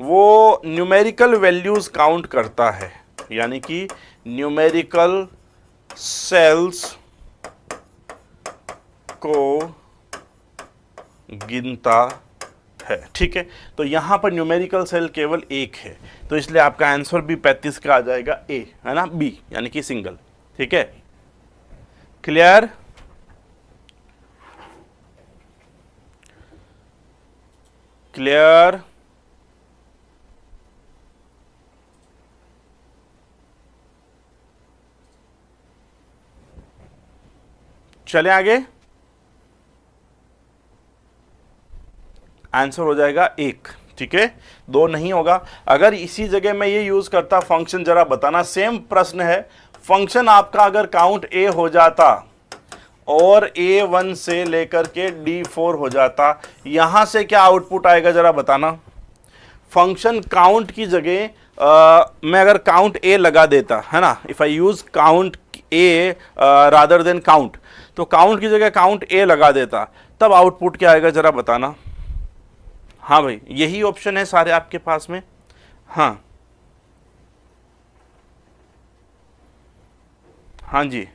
वो न्यूमेरिकल वैल्यूज काउंट करता है, यानी कि न्यूमेरिकल सेल्स को गिनता है, ठीक है। तो यहां पर न्यूमेरिकल सेल केवल एक है, तो इसलिए आपका आंसर भी 35 का आ जाएगा, ए है ना, बी यानी कि सिंगल, ठीक है। क्लियर? क्लियर? चले आगे। आंसर हो जाएगा 1, ठीक है, 2 नहीं होगा। अगर इसी जगह मैं ये यूज करता फंक्शन, जरा बताना, सेम प्रश्न है, फंक्शन आपका अगर काउंट ए हो जाता और A1 से लेकर के D4 हो जाता, यहां से क्या आउटपुट आएगा जरा बताना। फंक्शन काउंट की जगह मैं अगर काउंट ए लगा देता है ना, if I use count A rather than count, तो काउंट की जगह काउंट ए लगा देता, तब आउटपुट क्या आएगा जरा बताना। हाँ भाई यही ऑप्शन है सारे आपके पास में। हाँ हाँ जी,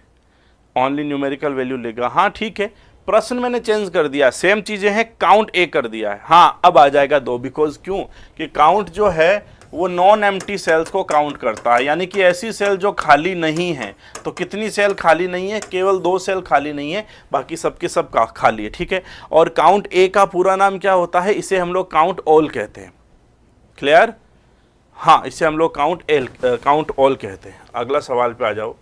ओनली न्यूमेरिकल वैल्यू लेगा, हाँ ठीक है। प्रश्न मैंने चेंज कर दिया, सेम चीजें हैं, काउंट ए कर दिया है। हाँ अब आ जाएगा 2, बिकॉज क्यों कि काउंट जो है वो नॉन एम्प्टी सेल्स को काउंट करता है, यानी कि ऐसी सेल जो खाली नहीं है। तो कितनी सेल खाली नहीं है? केवल 2 सेल खाली नहीं है, बाकी सबके सब खाली है, ठीक है। और काउंट ए का पूरा नाम क्या होता है? इसे हम लोग काउंट ऑल कहते हैं। क्लियर? हाँ इसे हम लोग काउंट ऑल कहते हैं। अगला सवाल पे आ जाओ।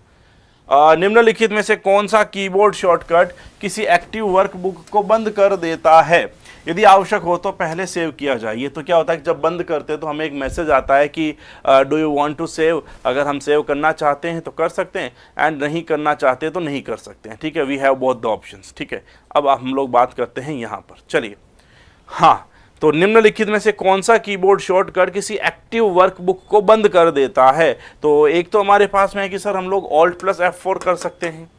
निम्नलिखित में से कौन सा कीबोर्ड शॉर्टकट किसी एक्टिव वर्कबुक को बंद कर देता है? यदि आवश्यक हो तो पहले सेव किया जाए। ये तो क्या होता है कि जब बंद करते हैं तो हमें एक मैसेज आता है कि do you want to save. अगर हम सेव करना चाहते हैं तो कर सकते हैं, एंड नहीं करना चाहते तो नहीं कर सकते हैं, ठीक है। We have both the options, ठीक है। अब हम लोग बात करते हैं यहाँ पर, चलिए। हाँ तो निम्नलिखित में से कौन सा कीबोर्ड शॉर्टकट किसी एक्टिव वर्कबुक को बंद कर देता है? तो एक तो हमारे पास में है कि सर हम लोग Alt+F4 कर सकते हैं,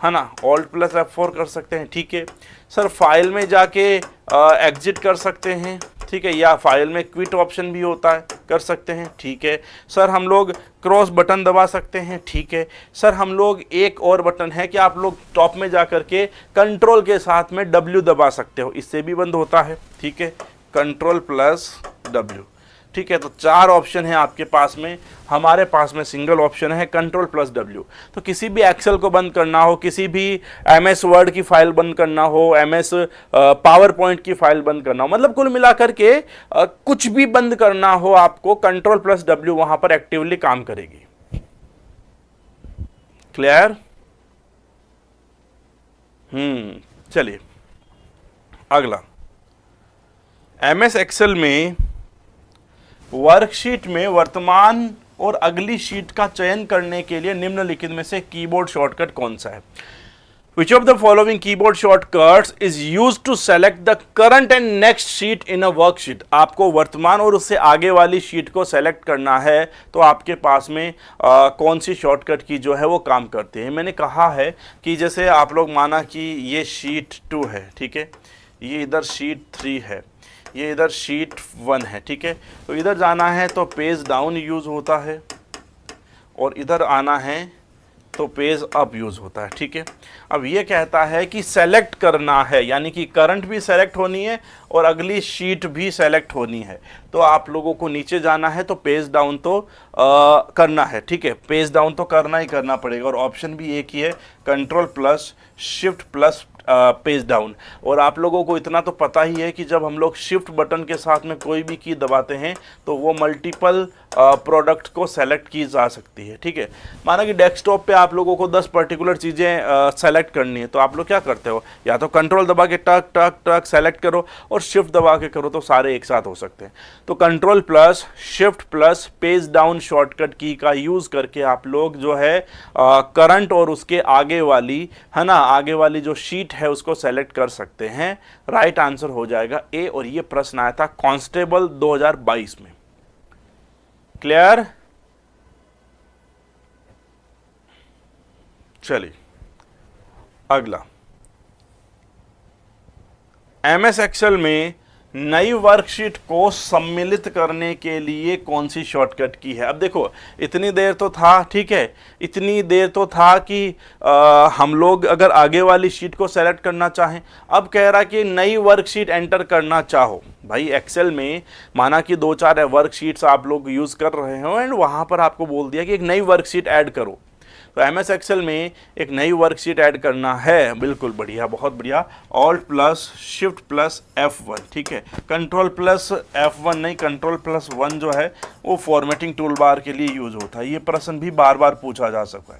है ना, Alt+F4 कर सकते हैं, ठीक है। सर फाइल में जाके एग्जिट कर सकते हैं, ठीक है, या फाइल में क्विट ऑप्शन भी होता है, कर सकते हैं, ठीक है। सर हम लोग क्रॉस बटन दबा सकते हैं, ठीक है। सर हम लोग एक और बटन है कि आप लोग टॉप में जा करके कंट्रोल के साथ में W दबा सकते हो, इससे भी बंद होता है, ठीक है, Ctrl+W, ठीक है। तो 4 ऑप्शन है आपके पास में, हमारे पास में सिंगल ऑप्शन है Ctrl+W। तो किसी भी एक्सेल को बंद करना हो, किसी भी MS वर्ड की फाइल बंद करना हो, MS पावर पॉइंट की फाइल बंद करना हो, मतलब कुल मिलाकर के कुछ भी बंद करना हो आपको, Ctrl+W वहां पर एक्टिवली काम करेगी। क्लियर? चलिए अगला। MS एक्सेल में वर्कशीट में वर्तमान और अगली शीट का चयन करने के लिए निम्नलिखित में से कीबोर्ड शॉर्टकट कौन सा है? Which of the following keyboard shortcuts is used to select the current and next sheet in a worksheet? आपको वर्तमान और उससे आगे वाली शीट को सेलेक्ट करना है तो आपके पास में कौन सी शॉर्टकट की जो है वो काम करती है। मैंने कहा है कि जैसे आप लोग माना कि ये शीट 2 है, ठीक है, ये इधर शीट 3 है, ये इधर शीट 1 है, ठीक है, तो इधर जाना है तो पेज डाउन यूज़ होता है और इधर आना है तो पेज अप यूज़ होता है, ठीक है। अब ये कहता है कि सेलेक्ट करना है, यानी कि करंट भी सेलेक्ट होनी है और अगली शीट भी सेलेक्ट होनी है, तो आप लोगों को नीचे जाना है तो पेज डाउन तो करना है, ठीक है, पेज डाउन तो करना ही करना पड़ेगा और ऑप्शन भी एक ही है, control plus shift plus page down. और आप लोगों को इतना तो पता ही है कि जब हम लोग शिफ्ट बटन के साथ में कोई भी की दबाते हैं तो वो मल्टीपल प्रोडक्ट को सेलेक्ट की जा सकती है, ठीक है। माना कि डेस्कटॉप पे आप लोगों को 10 पर्टिकुलर चीज़ें सेलेक्ट करनी है, तो आप लोग क्या करते हो, या तो कंट्रोल दबा के टक टक टक सेलेक्ट करो और शिफ्ट दबा के करो, तो सारे एक साथ हो सकते हैं। तो control plus shift plus page down shortcut की का यूज़ करके आप लोग जो है करंट और उसके आगे वाली, है ना, आगे वाली जो शीट है उसको सेलेक्ट कर सकते हैं। राइट आंसर हो जाएगा ए, और ये प्रश्न आया था कांस्टेबल 2022 में। क्लियर? चलिए अगला, एमएस एक्सेल में नई वर्कशीट को सम्मिलित करने के लिए कौन सी शॉर्टकट की है। अब देखो इतनी देर तो था, ठीक है, इतनी देर तो था कि हम लोग अगर आगे वाली शीट को सेलेक्ट करना चाहें, अब कह रहा कि नई वर्कशीट एंटर करना चाहो। भाई एक्सेल में माना कि 2-4 वर्कशीट्स आप लोग यूज़ कर रहे हो एंड वहाँ पर आपको बोल दिया कि एक नई वर्कशीट ऐड करो, तो एमएस एक्सेल में एक नई वर्कशीट ऐड करना है। बिल्कुल बढ़िया, बहुत बढ़िया। Alt plus shift plus F1, ठीक है, कंट्रोल प्लस F1 नहीं, कंट्रोल प्लस 1 जो है वो फॉर्मेटिंग टूल बार के लिए यूज होता है। ये प्रश्न भी बार बार पूछा जा सकता है,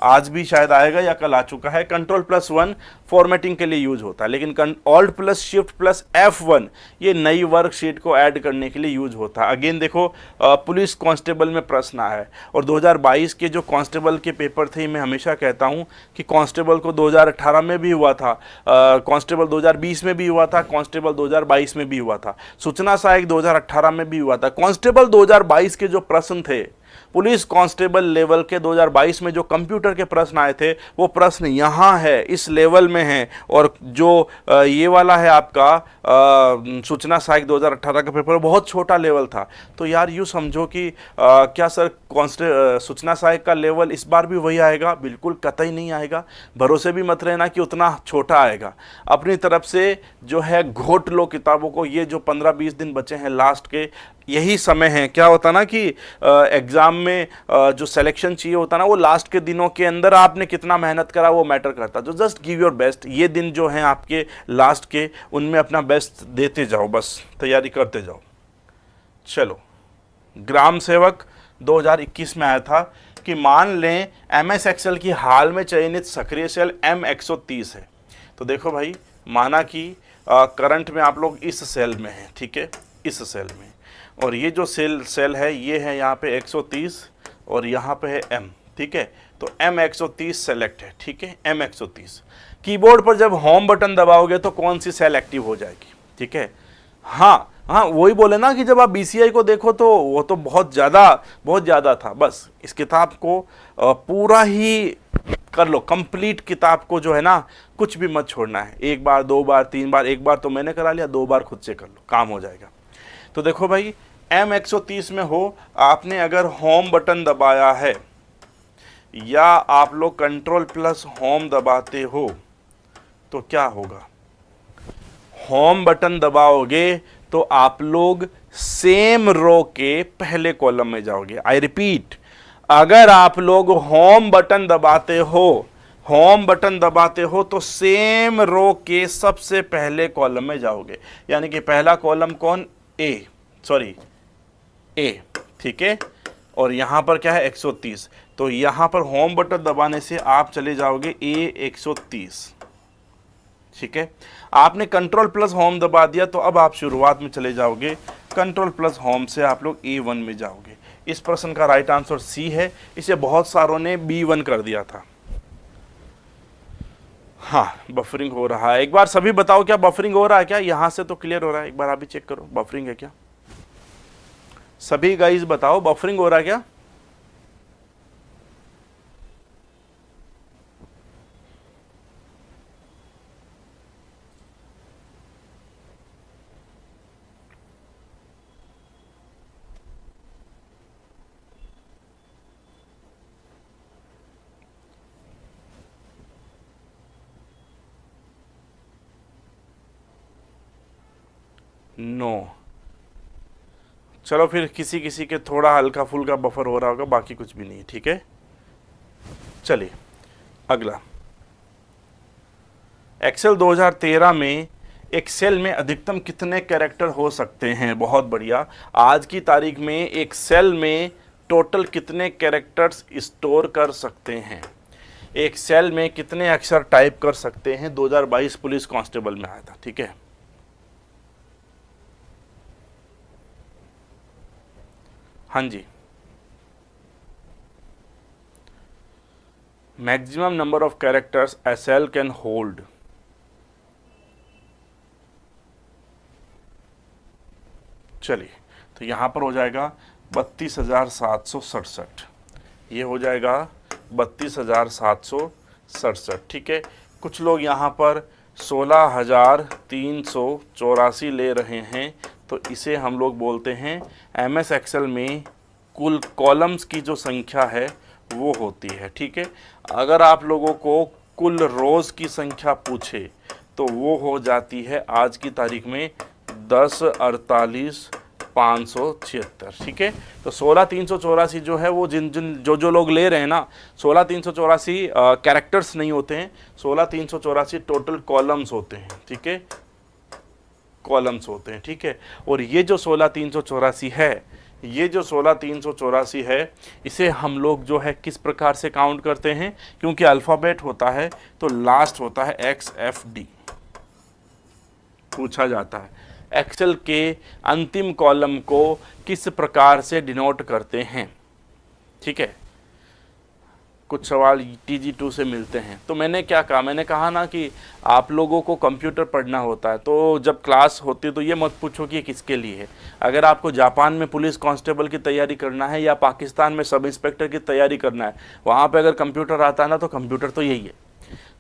आज भी शायद आएगा या कल आ चुका है। कंट्रोल प्लस 1 फॉर्मेटिंग के लिए यूज होता है, लेकिन alt plus shift plus F1 ये नई वर्कशीट को ऐड करने के लिए यूज होता है। अगेन देखो पुलिस कांस्टेबल में प्रश्न आया है और 2022 के जो कांस्टेबल के पेपर थे, मैं हमेशा कहता हूं कि कांस्टेबल को 2018 में भी हुआ था, कांस्टेबल 2020 में भी हुआ था, कांस्टेबल 2022 में भी हुआ था, सूचना सहायक 2018 में भी हुआ था। कांस्टेबल 2022 के जो प्रश्न थे, पुलिस कांस्टेबल लेवल के 2022 में जो कंप्यूटर के प्रश्न आए थे, वो प्रश्न यहाँ है, इस लेवल में है। और जो ये वाला है आपका सूचना सहायक 2018 का पेपर, बहुत छोटा लेवल था। तो यार यूँ समझो कि क्या सर सूचना सहायक का लेवल इस बार भी वही आएगा? बिल्कुल कतई नहीं आएगा। भरोसे भी मत रहना कि उतना छोटा आएगा। अपनी तरफ से जो है घोट लो किताबों को। ये जो 15-20 दिन बचे हैं लास्ट के, यही समय है। क्या होता ना कि एग्ज़ाम में जो सिलेक्शन चाहिए होता ना, वो लास्ट के दिनों के अंदर आपने कितना मेहनत करा वो मैटर करता। तो जस्ट गिव योर बेस्ट। ये दिन जो हैं आपके लास्ट के, उनमें अपना बेस्ट देते जाओ, बस तैयारी करते जाओ। चलो, ग्राम सेवक 2021 में आया था कि मान लें एमएस एक्सेल की हाल में चयनित सक्रिय सेल M130 है। तो देखो भाई, माना कि करंट में आप लोग इस सेल में हैं, ठीक है, इस सेल में, और ये जो सेल है ये है यहाँ पे 130 और यहाँ पे है M, ठीक है। तो M130 सेलेक्ट है, ठीक है, M130। कीबोर्ड पर जब होम बटन दबाओगे तो कौन सी सेल एक्टिव हो जाएगी, ठीक है। हाँ, वही बोले ना कि जब आप BCI को देखो तो वो तो बहुत ज़्यादा था। बस इस किताब को पूरा ही कर लो, कंप्लीट किताब को जो है ना, कुछ भी मत छोड़ना है। 1 बार 2 बार 3 बार, 1 बार तो मैंने करा लिया, 2 बार खुद से कर लो, काम हो जाएगा। तो देखो भाई, M130 में हो, आपने अगर होम बटन दबाया है या आप लोग कंट्रोल प्लस होम दबाते हो तो क्या होगा? होम बटन दबाओगे तो आप लोग सेम रो के पहले कॉलम में जाओगे। आई रिपीट, अगर आप लोग होम बटन दबाते हो तो सेम रो के सबसे पहले कॉलम में जाओगे। यानी कि पहला कॉलम कौन? ए, ठीक है। और यहां पर क्या है? 130। तो यहां पर होम बटन दबाने से आप चले जाओगे A130, ठीक है। आपने कंट्रोल प्लस होम दबा दिया तो अब आप शुरुआत में चले जाओगे, कंट्रोल प्लस होम से आप लोग A1 में जाओगे। इस प्रश्न का राइट आंसर C है। इसे बहुत सारों ने B1 कर दिया था। हाँ बफरिंग हो रहा है। एक बार सभी बताओ क्या बफरिंग हो रहा है क्या? यहां से तो क्लियर हो रहा है, एक बार आप भी चेक करो बफरिंग है क्या। सभी गाइस बताओ बफरिंग हो रहा है क्या? नो। चलो फिर किसी किसी के थोड़ा हल्का फुल्का बफर हो रहा होगा, बाकी कुछ भी नहीं, ठीक है। चलिए अगला, एक्सेल 2013 में एक सेल में अधिकतम कितने कैरेक्टर हो सकते हैं? बहुत बढ़िया। आज की तारीख में एक सेल में टोटल कितने कैरेक्टर्स स्टोर कर सकते हैं? एक सेल में कितने अक्षर टाइप कर सकते हैं? 2022 पुलिस कांस्टेबल में आया था, ठीक है। हाँ जी, maximum number of characters a cell can hold. चलिए तो यहां पर हो जाएगा 32,767, ये हो जाएगा 32,767, ठीक है। कुछ लोग यहाँ पर 16,384 ले रहे हैं, तो इसे हम लोग बोलते हैं MS एक्सेल में कुल कॉलम्स की जो संख्या है वो होती है, ठीक है। अगर आप लोगों को कुल रोज़ की संख्या पूछे तो वो हो जाती है आज की तारीख में 10,48,576, ठीक है। तो 16,384 जो है वो जो लोग ले रहे हैं ना, 16,384 कैरेक्टर्स नहीं होते हैं, 16,384 टोटल कॉलम्स होते हैं, ठीक है, कॉलम्स होते हैं, ठीक है। और ये जो 16,384 है, ये जो 16,384 है, इसे हम लोग जो है किस प्रकार से काउंट करते हैं? क्योंकि अल्फ़ाबेट होता है तो लास्ट होता है XFD, पूछा जाता है एक्सेल के अंतिम कॉलम को किस प्रकार से डिनोट करते हैं, ठीक है। कुछ सवाल TG2 से मिलते हैं। तो मैंने क्या कहा, मैंने कहा ना कि आप लोगों को कंप्यूटर पढ़ना होता है, तो जब क्लास होती है तो ये मत पूछो कि किसके लिए है। अगर आपको जापान में पुलिस कांस्टेबल की तैयारी करना है या पाकिस्तान में सब इंस्पेक्टर की तैयारी करना है, वहाँ पे अगर कंप्यूटर आता है ना, तो कंप्यूटर तो यही है।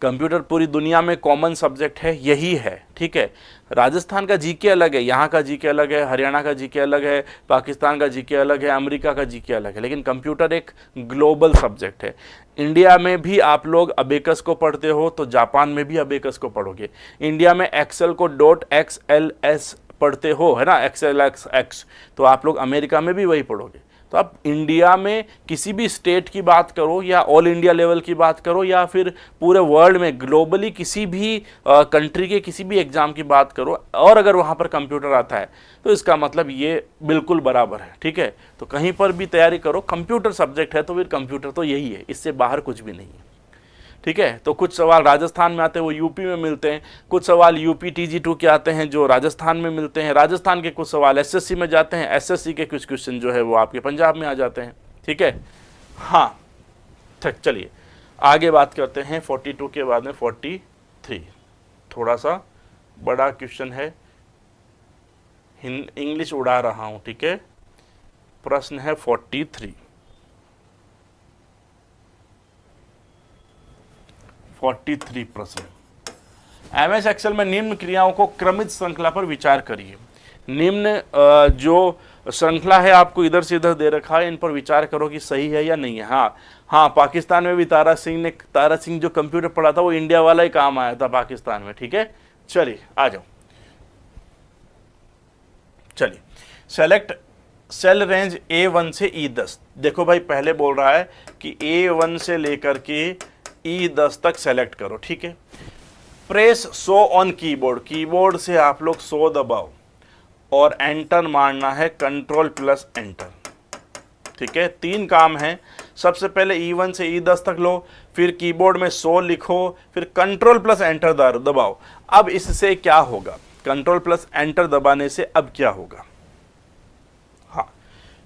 कंप्यूटर पूरी दुनिया में कॉमन सब्जेक्ट है, यही है, ठीक है। राजस्थान का जीके अलग है, यहाँ का जीके अलग है, हरियाणा का जीके अलग है, पाकिस्तान का जीके अलग है, अमेरिका का जीके अलग है, लेकिन कंप्यूटर एक ग्लोबल सब्जेक्ट है। इंडिया में भी आप लोग अबेकस को पढ़ते हो तो जापान में भी अबेकस को पढ़ोगे। इंडिया में एक्सेल को .XLS पढ़ते हो, है ना, XLX, तो आप लोग अमेरिका में भी वही पढ़ोगे। तो आप इंडिया में किसी भी स्टेट की बात करो या ऑल इंडिया लेवल की बात करो या फिर पूरे वर्ल्ड में ग्लोबली किसी भी कंट्री के किसी भी एग्ज़ाम की बात करो, और अगर वहाँ पर कंप्यूटर आता है तो इसका मतलब ये बिल्कुल बराबर है, ठीक है। तो कहीं पर भी तैयारी करो, कंप्यूटर सब्जेक्ट है तो फिर कंप्यूटर तो यही है, इससे बाहर कुछ भी नहीं है, ठीक है। तो कुछ सवाल राजस्थान में आते हैं वो यूपी में मिलते हैं, कुछ सवाल यूपी TG2 के आते हैं जो राजस्थान में मिलते हैं, राजस्थान के कुछ सवाल SSC में जाते हैं, SSC के कुछ क्वेश्चन जो है वो आपके पंजाब में आ जाते हैं, ठीक है। हाँ ठीक, चलिए आगे बात करते हैं 42 के बाद में 43, थोड़ा सा बड़ा क्वेश्चन है, इंग्लिश उड़ा रहा हूँ, ठीक है। प्रश्न है 43 प्रश्न। MS एक्सेल में निम्न क्रियाओं को क्रमित श्रृंखला पर विचार करिए। निम्न जो श्रृंखला है आपको इधर से इधर दे रखा है, इन पर विचार करो कि सही है या नहीं है। हाँ, पाकिस्तान में भी तारा सिंह जो कंप्यूटर पढ़ा था वो इंडिया वाला ही काम आया था पाकिस्तान में, ठीक है। चलिए आ जाओ, चलिए सेलेक्ट सेल रेंज A1 से E10। देखो भाई पहले बोल रहा है कि A1 से लेकर के E10 तक सेलेक्ट करो, ठीक है। प्रेस 100 ऑन कीबोर्ड, कीबोर्ड से आप लोग 100 दबाओ और एंटर मारना है, Ctrl+Enter, ठीक है। 3 काम है, सबसे पहले E1 से E10 तक लो, फिर कीबोर्ड में 100 लिखो, फिर Ctrl+Enter दबाओ। अब इससे क्या होगा, Ctrl+Enter दबाने से अब क्या होगा? हाँ,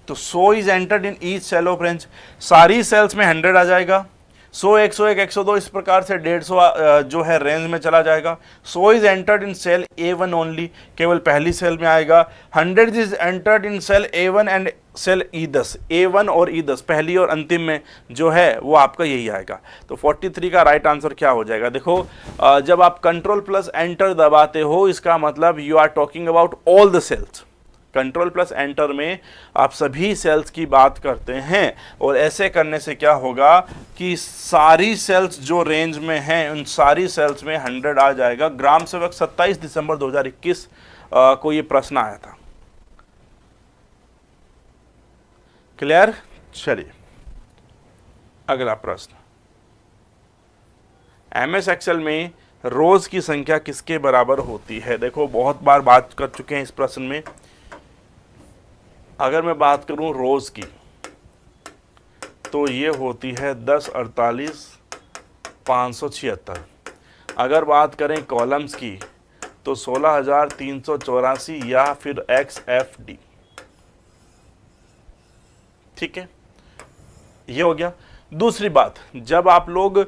तो 100 is entered in each cell of range, सारी सेल्स में 100 आ जाएगा, 100 101 102 इस प्रकार से 150 जो है रेंज में चला जाएगा। 100 is entered in cell A1 only, केवल पहली सेल में आएगा। 100 is entered in cell A1 and cell E10, A1 और E10 पहली और अंतिम में जो है वो आपका यही आएगा। तो 43 का राइट आंसर क्या हो जाएगा? देखो जब आप कंट्रोल प्लस एंटर दबाते हो इसका मतलब you are talking about all the cells. Control plus enter में आप सभी सेल्स की बात करते हैं और ऐसे करने से क्या होगा कि सारी सेल्स जो रेंज में हैं उन सारी सेल्स में 100 आ जाएगा। ग्राम सेवक 27 दिसंबर 2021 को ये प्रश्न आया था। क्लियर? चलिए अगला प्रश्न, एमएस एक्सेल में रोज की संख्या किसके बराबर होती है? देखो बहुत बार बात कर चुके हैं इस प्रश्न में। अगर मैं बात करूं रोज की तो ये होती है 10 48 576। अगर बात करें कॉलम्स की तो 16384 या फिर XFD। ठीक है, ये हो गया। दूसरी बात, जब आप लोग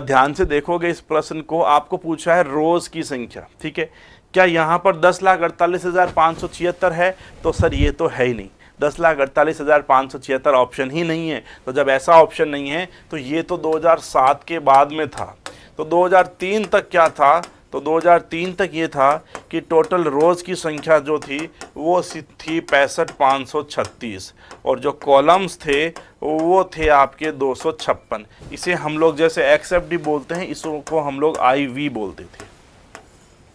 ध्यान से देखोगे इस प्रश्न को, आपको पूछा है रोज की संख्या। ठीक है, क्या यहाँ पर 10,48,576 है? तो सर ये तो है ही नहीं, 10,48,576 ऑप्शन ही नहीं है। तो जब ऐसा ऑप्शन नहीं है तो ये तो 2007 के बाद में था। तो 2003 तक क्या था? तो 2003 तक ये था कि टोटल रोज की संख्या जो थी वो थी 65,536 और जो कॉलम्स थे वो थे आपके 256। इसे हम लोग जैसे XFD बोलते हैं, इसको हम लोग IV बोलते थे।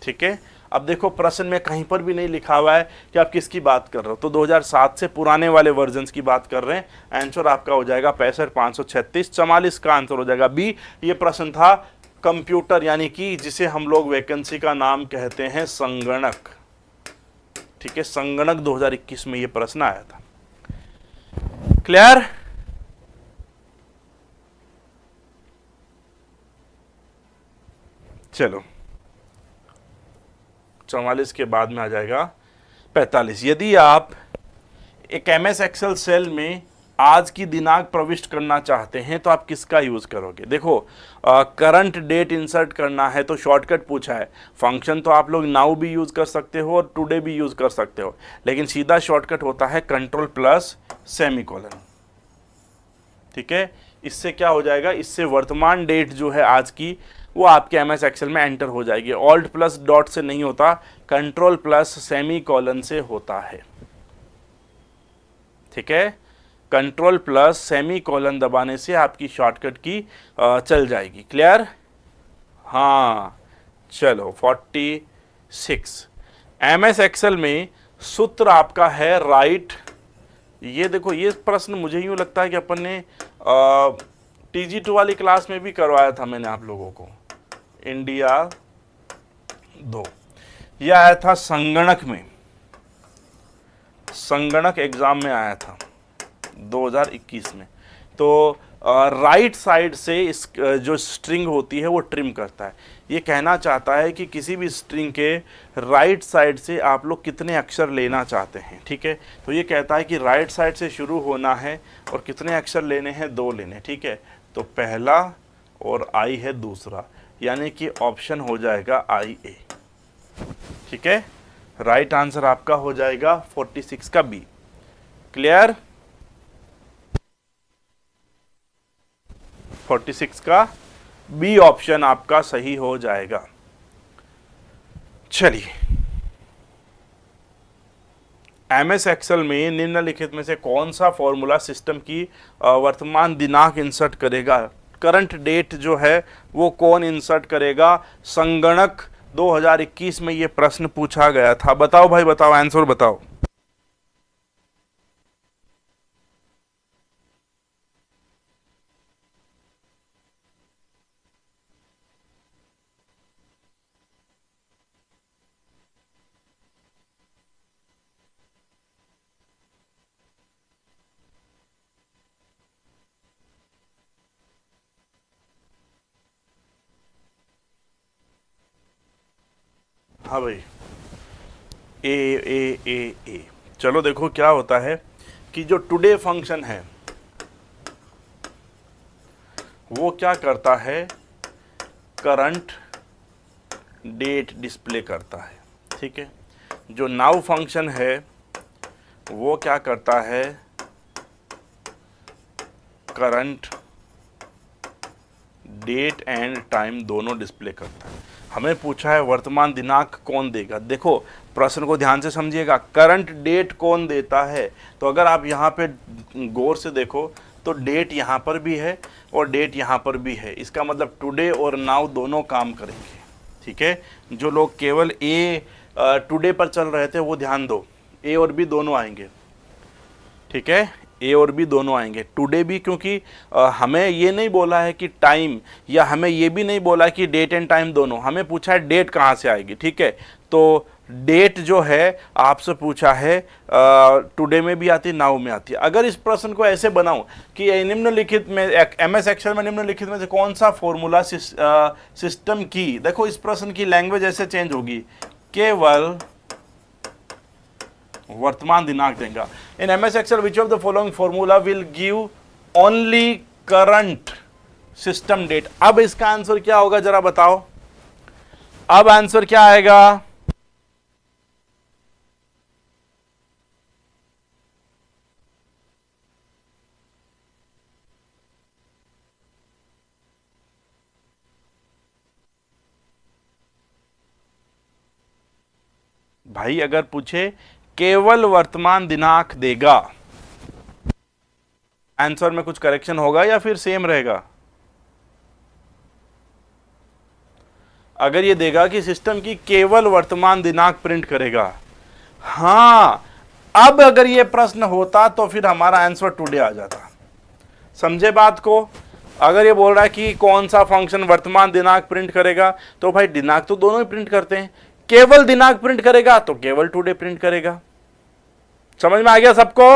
ठीक है, अब देखो प्रश्न में कहीं पर भी नहीं लिखा हुआ है कि आप किसकी बात कर रहे हो। तो 2007 से पुराने वाले वर्जन्स की बात कर रहे हैं। आंसर आपका हो जाएगा 65,536। 44 का आंसर हो जाएगा B। ये प्रश्न था कंप्यूटर, यानी कि जिसे हम लोग वैकेंसी का नाम कहते हैं संगणक। ठीक है, संगणक 2021 में ये प्रश्न आया था। क्लियर? चलो 44 के बाद में आ जाएगा 45। यदि आप एक MS एक्सेल सेल में आज की दिनांक प्रविष्ट करना चाहते हैं तो आप किसका यूज करोगे? देखो करंट डेट इंसर्ट करना है तो शॉर्टकट पूछा है। फंक्शन तो आप लोग नाउ भी यूज कर सकते हो और टुडे भी यूज कर सकते हो, लेकिन सीधा शॉर्टकट होता है कंट्रोल प्लस सेमीकोलन। ठीक है, इससे क्या हो जाएगा? इससे वर्तमान डेट जो है आज की वो आपके MS एक्सेल में एंटर हो जाएगी। ऑल्ट प्लस डॉट से नहीं होता, कंट्रोल प्लस सेमीकोलन से होता है। ठीक है, कंट्रोल प्लस सेमीकोलन दबाने से आपकी शॉर्टकट की चल जाएगी। क्लियर? हाँ, चलो 46। MS एक्सेल में सूत्र आपका है राइट। ये देखो, ये प्रश्न मुझे यूं लगता है कि अपन ने TG2 वाली क्लास में भी करवाया था मैंने आप लोगों को। इंडिया 2 यह आया था संगणक में, संगणक एग्जाम में आया था 2021 में। तो राइट साइड से इस जो स्ट्रिंग होती है वो ट्रिम करता है। ये कहना चाहता है कि किसी भी स्ट्रिंग के राइट साइड से आप लोग कितने अक्षर लेना चाहते हैं। ठीक है, तो ये कहता है कि राइट साइड से शुरू होना है और कितने अक्षर लेने हैं? 2 लेने। ठीक है, तो पहला और I है दूसरा, यानी कि ऑप्शन हो जाएगा IA। ठीक है, राइट आंसर आपका हो जाएगा 46 का B। क्लियर? 46 का B ऑप्शन आपका सही हो जाएगा। चलिए, MS एक्सेल में निम्नलिखित में से कौन सा फॉर्मूला सिस्टम की वर्तमान दिनांक इंसर्ट करेगा? करंट डेट जो है वो कौन इंसर्ट करेगा? संगणक 2021 में ये प्रश्न पूछा गया था। बताओ भाई, बताओ, आंसर बताओ। हाँ भाई, ए। चलो देखो क्या होता है कि जो टुडे फंक्शन है वो क्या करता है, करंट डेट डिस्प्ले करता है। ठीक है, जो नाउ फंक्शन है वो क्या करता है, करंट डेट एंड टाइम दोनों डिस्प्ले करता है। हमें पूछा है वर्तमान दिनांक कौन देगा। देखो प्रश्न को ध्यान से समझिएगा, करंट डेट कौन देता है। तो अगर आप यहाँ पे गौर से देखो तो डेट यहाँ पर भी है और डेट यहाँ पर भी है, इसका मतलब टुडे और नाउ दोनों काम करेंगे। ठीक है, जो लोग केवल ए टुडे पर चल रहे थे वो ध्यान दो, ए और बी दोनों आएंगे। ठीक है, ए और बी दोनों आएंगे, टुडे भी, क्योंकि हमें ये नहीं बोला है कि टाइम, या हमें ये भी नहीं बोला कि डेट एंड टाइम दोनों, हमें पूछा है डेट कहाँ से आएगी। ठीक है, तो डेट जो है आपसे पूछा है टुडे में भी आती है, नाउ में आती है। अगर इस प्रश्न को ऐसे बनाऊं कि निम्नलिखित में एमएस एक्सेल में निम्नलिखित में से कौन सा फॉर्मूला सिस्टम की, देखो इस प्रश्न की लैंग्वेज ऐसे चेंज होगी, केवल वर्तमान दिनांक देगा। In MS Excel which of the following formula will give only current system date. अब इसका आंसर क्या होगा जरा बताओ, अब आंसर क्या आएगा, भाई अगर पूछे केवल वर्तमान दिनांक देगा, आंसर में कुछ करेक्शन होगा या फिर सेम रहेगा। अगर ये देगा कि सिस्टम की केवल वर्तमान दिनांक प्रिंट करेगा, हां, अब अगर ये प्रश्न होता तो फिर हमारा आंसर टुडे आ जाता। समझे बात को। अगर ये बोल रहा है कि कौन सा फंक्शन वर्तमान दिनांक प्रिंट करेगा, तो भाई दिनांक तो दोनों ही प्रिंट करते हैं, केवल दिनांक प्रिंट करेगा तो केवल टुडे प्रिंट करेगा। समझ में आ गया सबको।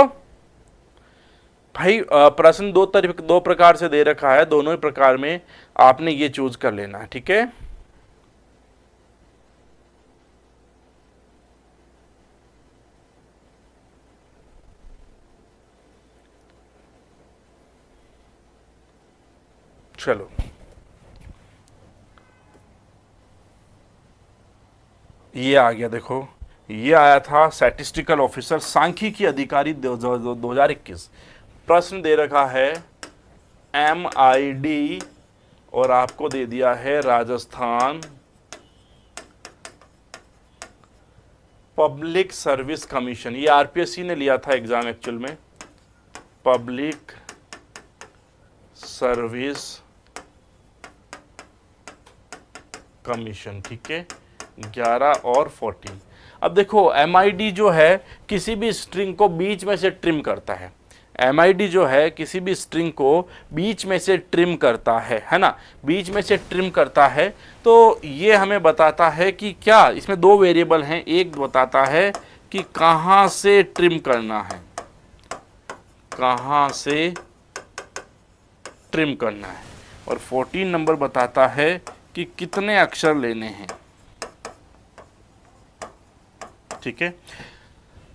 भाई प्रश्न दो प्रकार से दे रखा है, दोनों ही प्रकार में आपने ये चूज कर लेना है। ठीक है, चलो ये आ गया। देखो ये आया था स्टैटिस्टिकल ऑफिसर, सांख्यिकी अधिकारी 2021। प्रश्न दे रखा है MID और आपको दे दिया है राजस्थान पब्लिक सर्विस कमीशन। ये RPSC ने लिया था एग्जाम एक्चुअल में, पब्लिक सर्विस कमीशन। ठीक है, 11 और 14। अब देखो MID जो है किसी भी स्ट्रिंग को बीच में से ट्रिम करता है। MID जो है किसी भी स्ट्रिंग को बीच में से ट्रिम करता है ना, बीच में से ट्रिम करता है। तो ये हमें बताता है कि क्या इसमें दो वेरिएबल हैं, एक बताता है कि कहाँ से ट्रिम करना है, कहाँ से ट्रिम करना है, और 14 नंबर बताता है कि कितने अक्षर लेने हैं। ठीक है,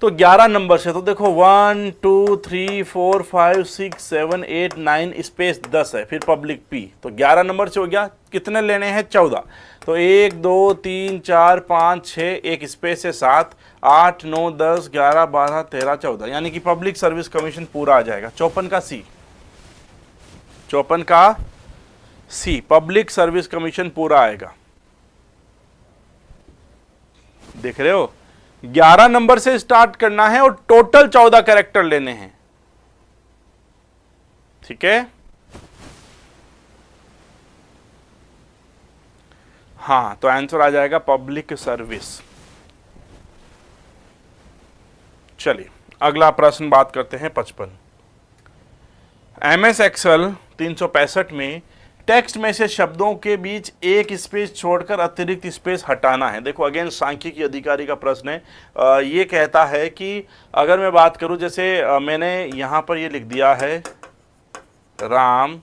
तो 11 नंबर से तो देखो 1 2 3 4 5 6 7 8 9 स्पेस 10 है, फिर पब्लिक P, तो 11 नंबर से हो गया। कितने लेने हैं, 14। तो 1 2 3 4 5 6, एक स्पेस है 7 8 9 10 11 12 13 14, यानी कि पब्लिक सर्विस कमीशन पूरा आ जाएगा। 54 का C, 54 का C, पब्लिक सर्विस कमीशन पूरा आएगा। देख रहे हो, 11 नंबर से स्टार्ट करना है और टोटल 14 कैरेक्टर लेने हैं। ठीक है, हाँ, तो आंसर आ जाएगा पब्लिक सर्विस। चलिए अगला प्रश्न बात करते हैं 55। MS एक्सेल 365 में टेक्स्ट में से शब्दों के बीच एक स्पेस छोड़कर अतिरिक्त स्पेस हटाना है। देखो अगेन सांख्यिकी अधिकारी का प्रश्न है। ये कहता है कि अगर मैं बात करूं, जैसे मैंने यहां पर ये लिख दिया है राम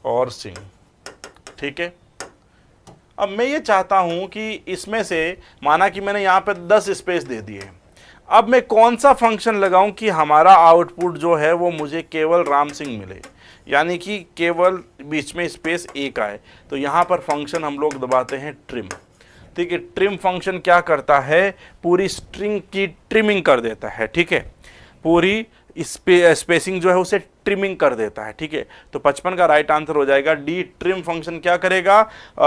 और सिंह। ठीक है, अब मैं ये चाहता हूं कि इसमें से माना कि मैंने यहां पर 10 स्पेस दे दिए, अब मैं कौन सा फंक्शन लगाऊं कि हमारा आउटपुट जो है वो मुझे केवल राम सिंह मिले। यानी कि केवल बीच में स्पेस एक आए। तो यहाँ पर फंक्शन हम लोग दबाते हैं ट्रिम। ठीक है, ट्रिम फंक्शन क्या करता है, पूरी स्ट्रिंग की ट्रिमिंग कर देता है। ठीक है, पूरी स्पेसिंग जो है उसे ट्रिमिंग कर देता है। ठीक है, तो 55 का राइट आंसर हो जाएगा डी। ट्रिम फंक्शन क्या करेगा,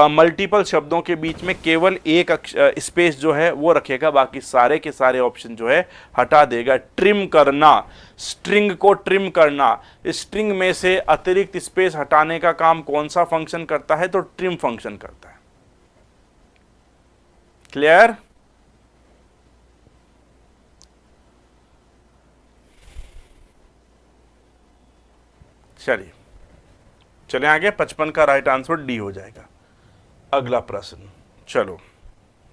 मल्टीपल शब्दों के बीच में केवल एक स्पेस जो है वो रखेगा, बाकी सारे के सारे ऑप्शन जो है हटा देगा। ट्रिम करना, स्ट्रिंग को ट्रिम करना, स्ट्रिंग में से अतिरिक्त स्पेस हटाने का काम कौन सा फंक्शन करता है, तो ट्रिम फंक्शन करता है। क्लियर? चलिए चले आगे, 55 का राइट आंसर डी हो जाएगा। अगला प्रश्न, चलो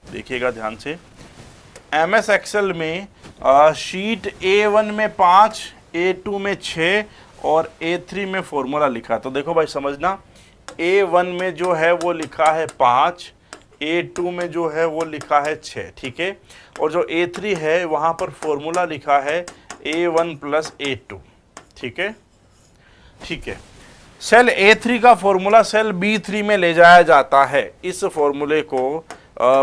देखिएगा ध्यान से। एमएस एक्सेल में शीट A1 में 5, A2 में 6 और A3 में फॉर्मूला लिखा। तो देखो भाई समझना, A1 में जो है वो लिखा है 5, A2 में जो है वो लिखा है 6। ठीक है, और जो A3 है वहां पर फॉर्मूला लिखा है A1 प्लस A2। ठीक है, ठीक है, सेल A3 का फॉर्मूला सेल B3 में ले जाया जाता है। इस फॉर्मूले को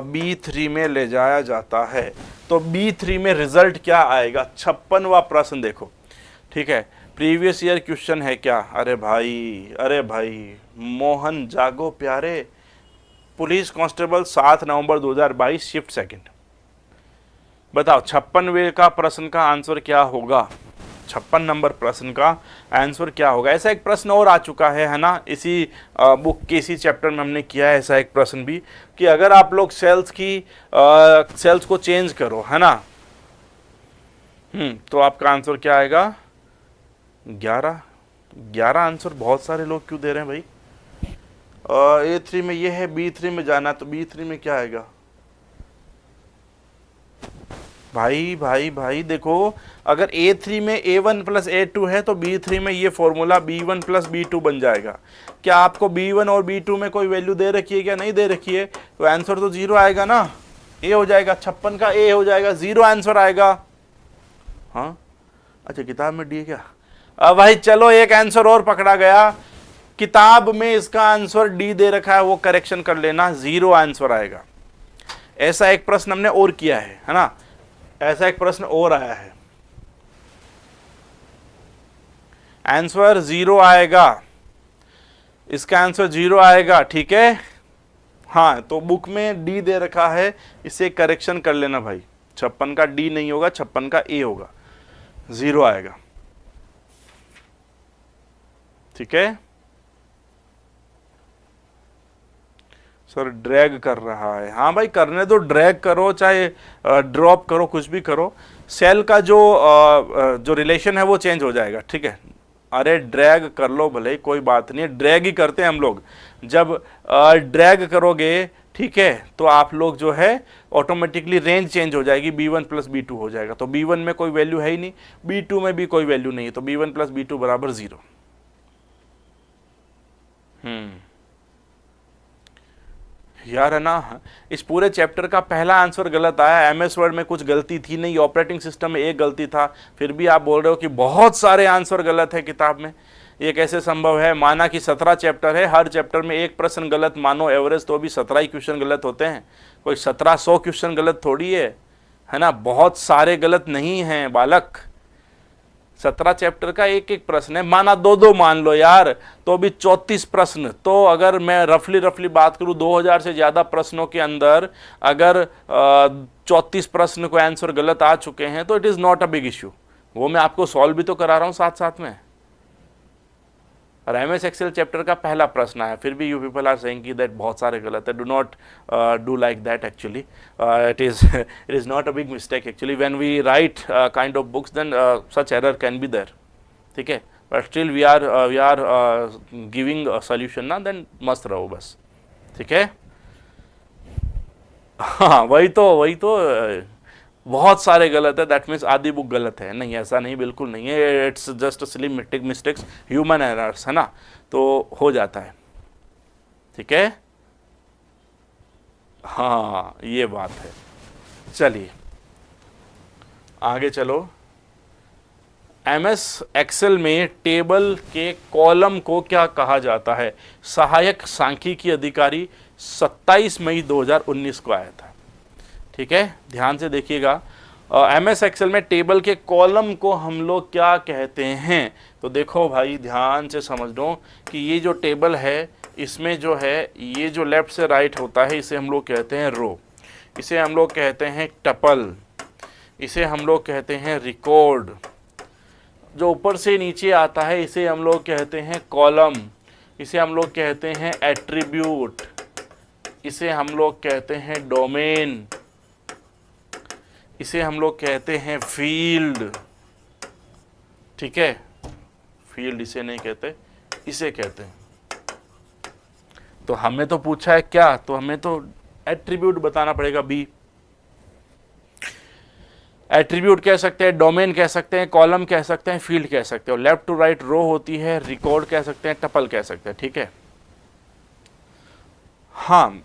B3 में ले जाया जाता है, तो B3 में रिजल्ट क्या आएगा। 56वां प्रश्न देखो। ठीक है, प्रीवियस ईयर क्वेश्चन है क्या। अरे भाई मोहन जागो प्यारे, पुलिस कांस्टेबल 7 नवंबर 2022 शिफ्ट सेकंड। बताओ 56वें का प्रश्न का आंसर क्या होगा। 56 नंबर प्रश्न का आंसर क्या होगा। ऐसा एक प्रश्न और आ चुका है ना, इसी बुक के इसी चैप्टर में हमने किया है ऐसा एक प्रश्न भी, कि अगर आप लोग सेल्स को चेंज करो, है ना, तो आपका आंसर क्या आएगा 11 आंसर बहुत सारे लोग क्यों दे रहे हैं भाई। A3 में ये है, B3 में जाना, तो B3 में क्या आएगा भाई देखो, अगर A3 में A1 प्लस A2 है तो B3 में ये फॉर्मूला B1 प्लस B2 बन जाएगा। क्या आपको B1 और B2 में कोई वैल्यू दे रखी है क्या, नहीं दे रखी है, तो आंसर तो 0 आएगा ना, A हो जाएगा। 56 का A हो जाएगा, 0 आंसर आएगा। हाँ अच्छा, किताब में डी है क्या। अब भाई चलो एक आंसर और पकड़ा गया, किताब में इसका आंसर डी दे रखा है, वो करेक्शन कर लेना, 0 आंसर आएगा। ऐसा एक प्रश्न हमने और किया है ना, ऐसा एक प्रश्न और आया है, आंसर 0 आएगा, इसका आंसर 0 आएगा। ठीक है, हाँ तो बुक में डी दे रखा है, इसे करेक्शन कर लेना भाई। 56 का डी नहीं होगा, 56 का ए होगा, 0 आएगा। ठीक है सर, ड्रैग कर रहा है। हाँ भाई करने दो, ड्रैग करो चाहे ड्रॉप करो, कुछ भी करो, सेल का जो रिलेशन है वो चेंज हो जाएगा। ठीक है, अरे ड्रैग कर लो भले, कोई बात नहीं है, ड्रैग ही करते हैं हम लोग। जब ड्रैग करोगे, ठीक है, तो आप लोग जो है ऑटोमेटिकली रेंज चेंज हो जाएगी, B1 प्लस B2 हो जाएगा। तो B1 में कोई वैल्यू है ही नहीं, B2 में भी कोई वैल्यू नहीं है, तो B1 प्लस B2 बराबर 0। यार है ना, इस पूरे चैप्टर का पहला आंसर गलत आया। एमएस वर्ड में कुछ गलती थी नहीं, ऑपरेटिंग सिस्टम में एक गलती था, फिर भी आप बोल रहे हो कि बहुत सारे आंसर गलत है किताब में। ये कैसे संभव है। माना कि 17 चैप्टर है, हर चैप्टर में एक प्रश्न गलत मानो एवरेज, तो भी 17 ही क्वेश्चन गलत होते हैं, कोई 1700 क्वेश्चन गलत थोड़ी है ना, बहुत सारे गलत नहीं हैं बालक। 17 चैप्टर का एक एक प्रश्न है, माना दो मान लो यार, तो भी 34 प्रश्न। तो अगर मैं रफली बात करूं, 2000 से ज्यादा प्रश्नों के अंदर अगर 34 प्रश्न को आंसर गलत आ चुके हैं तो it is not a big issue. वो मैं आपको सॉल्व भी तो करा रहा हूं साथ साथ में। और एमएस एक्सेल चैप्टर का पहला प्रश्न आया, फिर भी यू पीपल आर सेइंग कि दैट बहुत सारे गलत है। Do not do like that actually, it is not a big mistake actually. When we write kind of books then such error can be there. ठीक है, but still we are giving a solution ना, then मस्त रहो बस। ठीक है, हाँ वही तो बहुत सारे गलत है, दैट मीन्स आधी बुक गलत है। नहीं, ऐसा नहीं, बिल्कुल नहीं है, it's just silly mistakes, human errors, है ना, तो हो जाता है। ठीक है, हाँ ये बात है। चलिए आगे चलो, एमएस एक्सेल में टेबल के कॉलम को क्या कहा जाता है? सहायक सांख्यिकी अधिकारी 27 मई 2019 को आया था। ठीक है, ध्यान से देखिएगा। एमएस एक्सेल में टेबल के कॉलम को हम लोग क्या कहते हैं? तो देखो भाई, ध्यान से समझ लो कि ये जो टेबल है, इसमें जो है ये जो लेफ्ट से राइट होता है, इसे हम लोग कहते हैं रो, इसे हम लोग कहते हैं टपल, इसे हम लोग कहते हैं रिकॉर्ड। जो ऊपर से नीचे आता है इसे हम लोग कहते हैं कॉलम, इसे हम लोग कहते हैं एट्रीब्यूट, इसे हम लोग कहते हैं डोमेन, इसे हम लोग कहते हैं फील्ड। ठीक है, फील्ड इसे नहीं कहते, इसे कहते हैं। तो हमें तो पूछा है क्या, तो हमें तो एट्रीब्यूट बताना पड़ेगा। बी, एट्रीब्यूट कह सकते हैं, डोमेन कह सकते हैं, कॉलम कह सकते हैं, फील्ड कह सकते हैं। और लेफ्ट टू राइट रो होती है, रिकॉर्ड कह सकते हैं, टपल कह सकते हैं। ठीक है, हाँ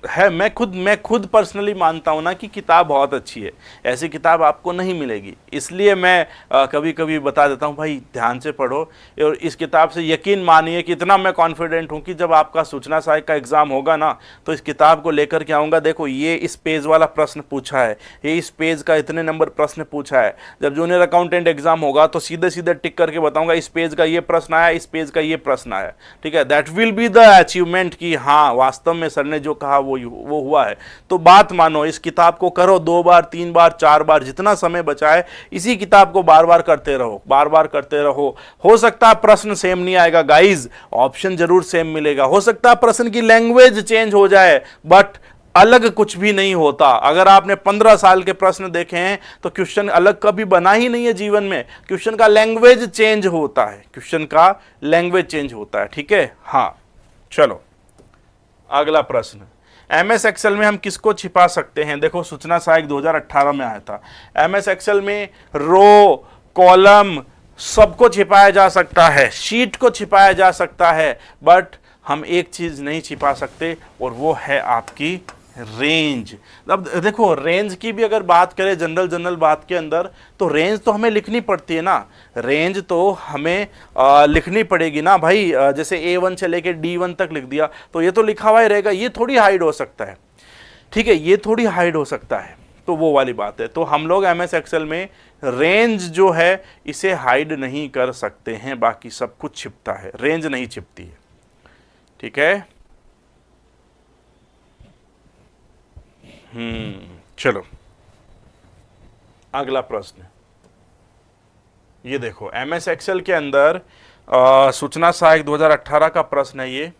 है। मैं खुद पर्सनली मानता हूं ना कि किताब बहुत अच्छी है। ऐसी किताब आपको नहीं मिलेगी, इसलिए मैं कभी कभी बता देता हूं, भाई ध्यान से पढ़ो। और इस किताब से यकीन मानिए कि इतना मैं कॉन्फिडेंट हूं कि जब आपका सूचना सहायक का एग्जाम होगा ना, तो इस किताब को लेकर के आऊँगा। देखो, ये इस पेज वाला प्रश्न पूछा है, ये इस पेज का इतने नंबर प्रश्न पूछा है। जब जूनियर अकाउंटेंट एग्जाम होगा तो सीधे सीधे टिक करके बताऊंगा, इस पेज का ये प्रश्न आया, इस पेज का ये प्रश्न आया। ठीक है, that will be the achievement कि हाँ, वास्तव में सर ने जो कहा वो हुआ है। तो बात मानो, इस किताब को करो 2 बार 3 बार 4 बार, जितना समय बचा है इसी किताब को बार बार करते रहो, बार बार करते रहो। हो सकता है प्रश्न सेम नहीं आएगा गाइज, ऑप्शन जरूर सेम मिलेगा। हो सकता है प्रश्न की लैंग्वेज चेंज हो जाए, बट अलग कुछ भी नहीं होता। अगर आपने 15 साल के प्रश्न देखे हैं तो क्वेश्चन अलग कभी बना ही नहीं है जीवन में। क्वेश्चन का लैंग्वेज चेंज होता है, क्वेश्चन का लैंग्वेज चेंज होता है। ठीक है, हाँ चलो अगला प्रश्न। एमएस एक्सेल में हम किसको छिपा सकते हैं? देखो, सूचना सहायक 2018 में आया था। एमएस एक्सेल में रो, कॉलम सबको छिपाया जा सकता है, शीट को छिपाया जा सकता है, बट हम एक चीज नहीं छिपा सकते, और वो है आपकी रेंज। अब देखो, रेंज की भी अगर बात करें जनरल बात के अंदर, तो रेंज तो हमें लिखनी पड़ती है ना। रेंज तो हमें लिखनी पड़ेगी ना भाई। जैसे A1 से लेके D1 तक लिख दिया तो ये तो लिखा हुआ ही रहेगा, ये थोड़ी हाइड हो सकता है। ठीक है, ये थोड़ी हाइड हो सकता है, तो वो वाली बात है। तो हम लोग एमएस एक्सेल में रेंज जो है इसे हाइड नहीं कर सकते हैं, बाकी सब कुछ छिपता है, रेंज नहीं छिपती है। ठीक है, चलो अगला प्रश्न। ये देखो, एमएस एक्सेल के अंदर सूचना सहायक 2018 का प्रश्न है ये।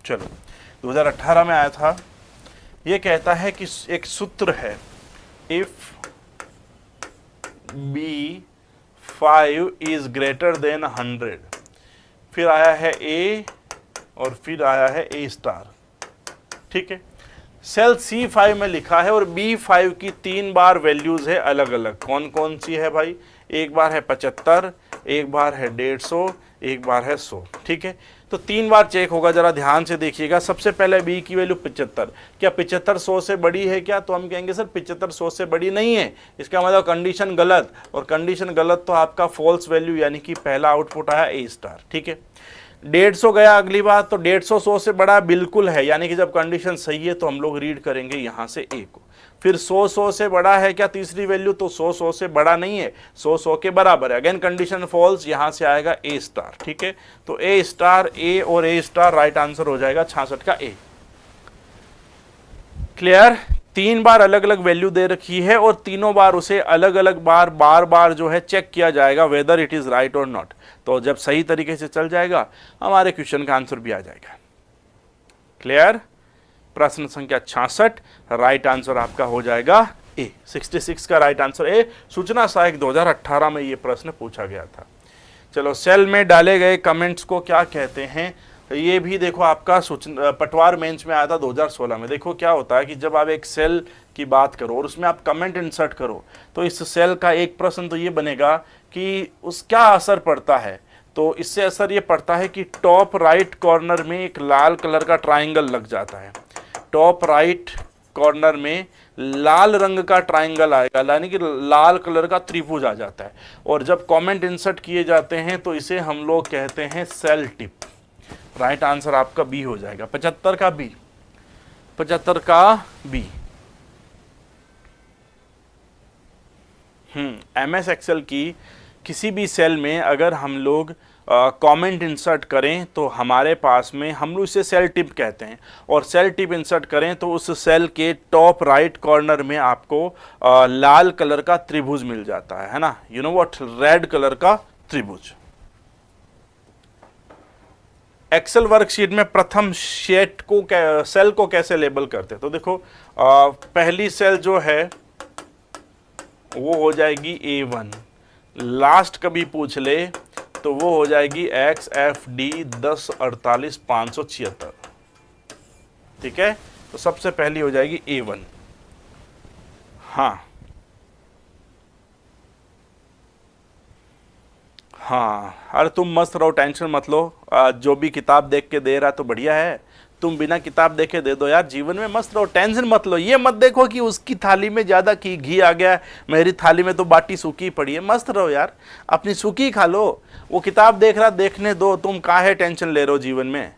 चलो, 2018 में आया था। ये कहता है कि एक सूत्र है, if B5 is greater than 100, फिर आया है A और फिर आया है A स्टार। ठीक है, सेल C5 में लिखा है और B5 की 3 बार वैल्यूज है अलग अलग। कौन कौन सी है भाई? एक बार है 75, एक बार है 150, एक बार है 100। ठीक है, तो 3 बार चेक होगा, जरा ध्यान से देखिएगा। सबसे पहले B की वैल्यू 75, क्या 75 100 से बड़ी है क्या? तो हम कहेंगे सर 75 100 से बड़ी नहीं है, इसका मतलब कंडीशन गलत, और कंडीशन गलत तो आपका फॉल्स वैल्यू, यानी कि पहला आउटपुट आया A स्टार। ठीक है, 150 गया अगली बात, तो 150 100 से बड़ा बिल्कुल है, यानी कि जब कंडीशन सही है तो हम लोग रीड करेंगे यहां से A को। फिर 100 100 से बड़ा है क्या तीसरी वैल्यू? तो 100 100 से बड़ा नहीं है, 100 100 के बराबर है, अगेन कंडीशन फॉल्स, यहां से आएगा A स्टार। ठीक है, तो A स्टार, A और A स्टार राइट आंसर हो जाएगा 66 का A। क्लियर? 3 बार अलग अलग वैल्यू दे रखी है और तीनों बार उसे अलग अलग बार बार जो है चेक किया जाएगा वेदर इट इज राइट और नॉट। तो जब सही तरीके से चल जाएगा हमारे क्वेश्चन का आंसर भी आ जाएगा। क्लियर? प्रश्न संख्या 66 राइट आंसर आपका हो जाएगा ए। 66 का राइट आंसर ए। सूचना सहायक 2018 में ये प्रश्न पूछा गया था। चलो, सेल में डाले गए कमेंट्स को क्या कहते हैं? ये भी देखो, आपका सूचना पटवार मेंस में आया था 2016 में। देखो क्या होता है कि जब आप एक सेल की बात करो और उसमें आप कमेंट इंसर्ट करो, तो इस सेल का एक प्रश्न तो ये बनेगा कि उस क्या असर पड़ता है। तो इससे असर ये पड़ता है कि टॉप राइट कॉर्नर में एक लाल कलर का ट्राइंगल लग जाता है। टॉप राइट कॉर्नर में लाल रंग का ट्राइंगल आएगा, यानी कि लाल कलर का त्रिभुज आ जाता है। और जब कमेंट इंसर्ट किए जाते हैं तो इसे हम लोग कहते हैं सेल टिप। राइट आंसर आपका बी हो जाएगा, 75 का बी, 75 का बी। MS एक्सेल की किसी भी सेल में अगर हम लोग कमेंट इंसर्ट करें तो हमारे पास में, हम लोग इसे सेल टिप कहते हैं, और सेल टिप इंसर्ट करें तो उस सेल के टॉप राइट कॉर्नर में आपको लाल कलर का त्रिभुज मिल जाता है ना, you know what, red colour का त्रिभुज। एक्सेल वर्कशीट में प्रथम सेट को सेल को कैसे लेबल करते हैं, तो देखो पहली सेल जो है वो हो जाएगी A1, लास्ट कभी पूछ ले तो वो हो जाएगी XFD 1048,576, ठीक है। तो सबसे पहली हो जाएगी A1। हाँ अरे तुम मस्त रहो, टेंशन मत लो, जो भी किताब देख के दे रहा तो बढ़िया है, तुम बिना किताब देखे दे दो यार, जीवन में मस्त रहो, टेंशन मत लो। ये मत देखो कि उसकी थाली में ज़्यादा घी आ गया, मेरी थाली में तो बाटी सूखी पड़ी है, मस्त रहो यार, अपनी सूखी खा लो, वो किताब देख रहा देखने दो, तुम काहे टेंशन ले रहे हो जीवन में,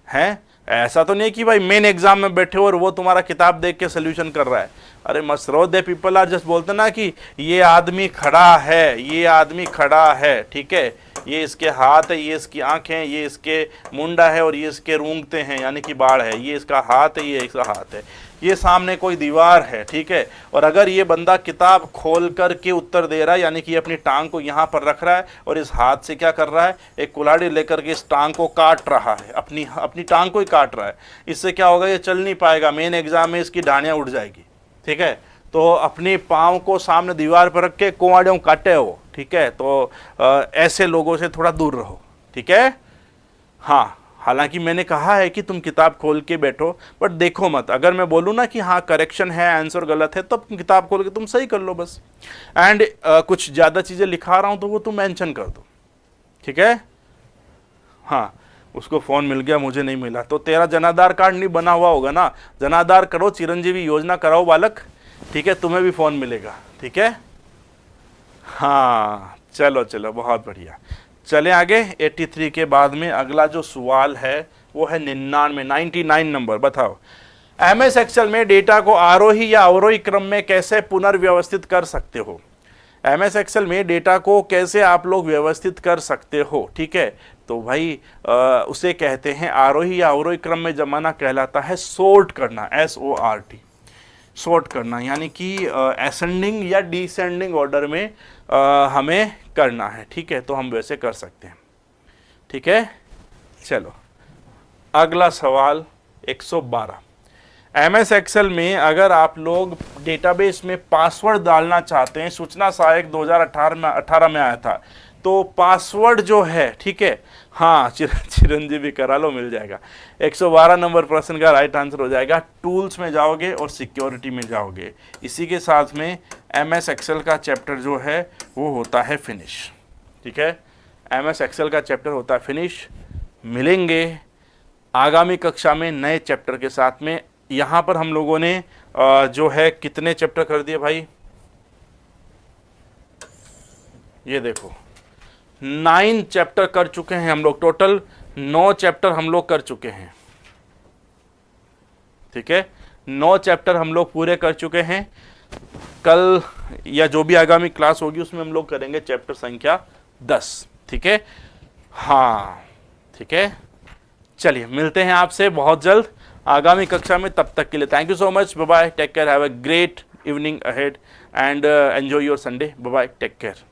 हैं। ऐसा तो नहीं कि भाई मेन एग्जाम में बैठे हो और वो तुम्हारा किताब देख के सोल्यूशन कर रहा है, अरे मस्त रहो। दे पीपल आर जस्ट बोलते ना कि ये आदमी खड़ा है, ये आदमी खड़ा है, ठीक है, ये इसके हाथ है, ये इसकी आंखें हैं, ये इसके मुंडा है और ये इसके रूंगते हैं यानी कि बाढ़ है, ये इसका हाथ है, ये इसका हाथ है, ये सामने कोई दीवार है, ठीक है। और अगर ये बंदा किताब खोल कर के उत्तर दे रहा है, यानी कि ये अपनी टांग को यहाँ पर रख रहा है और इस हाथ से क्या कर रहा है, एक कुल्हाड़ी लेकर के इस टांग को काट रहा है, अपनी टांग को ही काट रहा है, इससे क्या होगा, ये चल नहीं पाएगा, मेन एग्जाम में इसकी डांडियाँ उड़ जाएगी, ठीक है। तो अपने पाँव को सामने दीवार पर रख के कुआड़ियों काटे हो, ठीक है। तो ऐसे लोगों से थोड़ा दूर रहो, ठीक है। हाँ, हालांकि मैंने कहा है कि तुम किताब खोल के बैठो, बट देखो मत, अगर मैं बोलूँ ना कि हाँ करेक्शन है, आंसर गलत है, तब तुम किताब खोल के तुम सही कर लो बस। एंड कुछ ज़्यादा चीज़ें लिखा रहा हूँ तो वो तुम मेंशन कर दो, ठीक है। हाँ, उसको फ़ोन मिल गया, मुझे नहीं मिला, तो तेरा जनाधार कार्ड नहीं बना हुआ होगा ना, जनाधार करो, चिरंजीवी योजना कराओ बालक, ठीक है, तुम्हें भी फ़ोन मिलेगा, ठीक है। हाँ चलो चलो, बहुत बढ़िया। चले आगे, 83 के बाद में अगला जो सवाल है वो है 99 नंबर। बताओ, MS एक्सेल में डेटा को आरोही या अवरोही क्रम में कैसे पुनर्व्यवस्थित कर सकते हो। MS एक्सेल में डेटा को कैसे आप लोग व्यवस्थित कर सकते हो, ठीक है। तो भाई उसे कहते हैं आरोही या अवरोही क्रम में जमाना कहलाता है सॉर्ट करना, SORT, सॉर्ट करना, यानी कि असेंडिंग या डिसेंडिंग ऑर्डर में हमें करना है, ठीक है। तो हम वैसे कर सकते हैं, ठीक है। चलो अगला सवाल 112। MS एक्सेल में अगर आप लोग डेटाबेस में पासवर्ड डालना चाहते हैं, सूचना सहायक 2018 में आया था, तो पासवर्ड जो है, ठीक है, हाँ चिरंजीवी करा लो, मिल जाएगा। 112 नंबर प्रश्न का राइट आंसर हो जाएगा, टूल्स में जाओगे और सिक्योरिटी में जाओगे। इसी के साथ में MS एक्सेल का चैप्टर जो है वो होता है फिनिश, ठीक है। MS एक्सेल का चैप्टर होता है फिनिश। मिलेंगे आगामी कक्षा में नए चैप्टर के साथ में। यहाँ पर हम लोगों ने जो है कितने चैप्टर कर दिए भाई, ये देखो 9 चैप्टर कर चुके हैं हम लोग, टोटल 9 चैप्टर हम लोग कर चुके हैं, ठीक है। 9 चैप्टर हम लोग पूरे कर चुके हैं। कल या जो भी आगामी क्लास होगी उसमें हम लोग करेंगे चैप्टर संख्या 10, ठीक है। हाँ ठीक है, चलिए मिलते हैं आपसे बहुत जल्द आगामी कक्षा में। तब तक के लिए thank you so much, bye bye, take care, have a great evening ahead and enjoy your Sunday, bye bye, take care.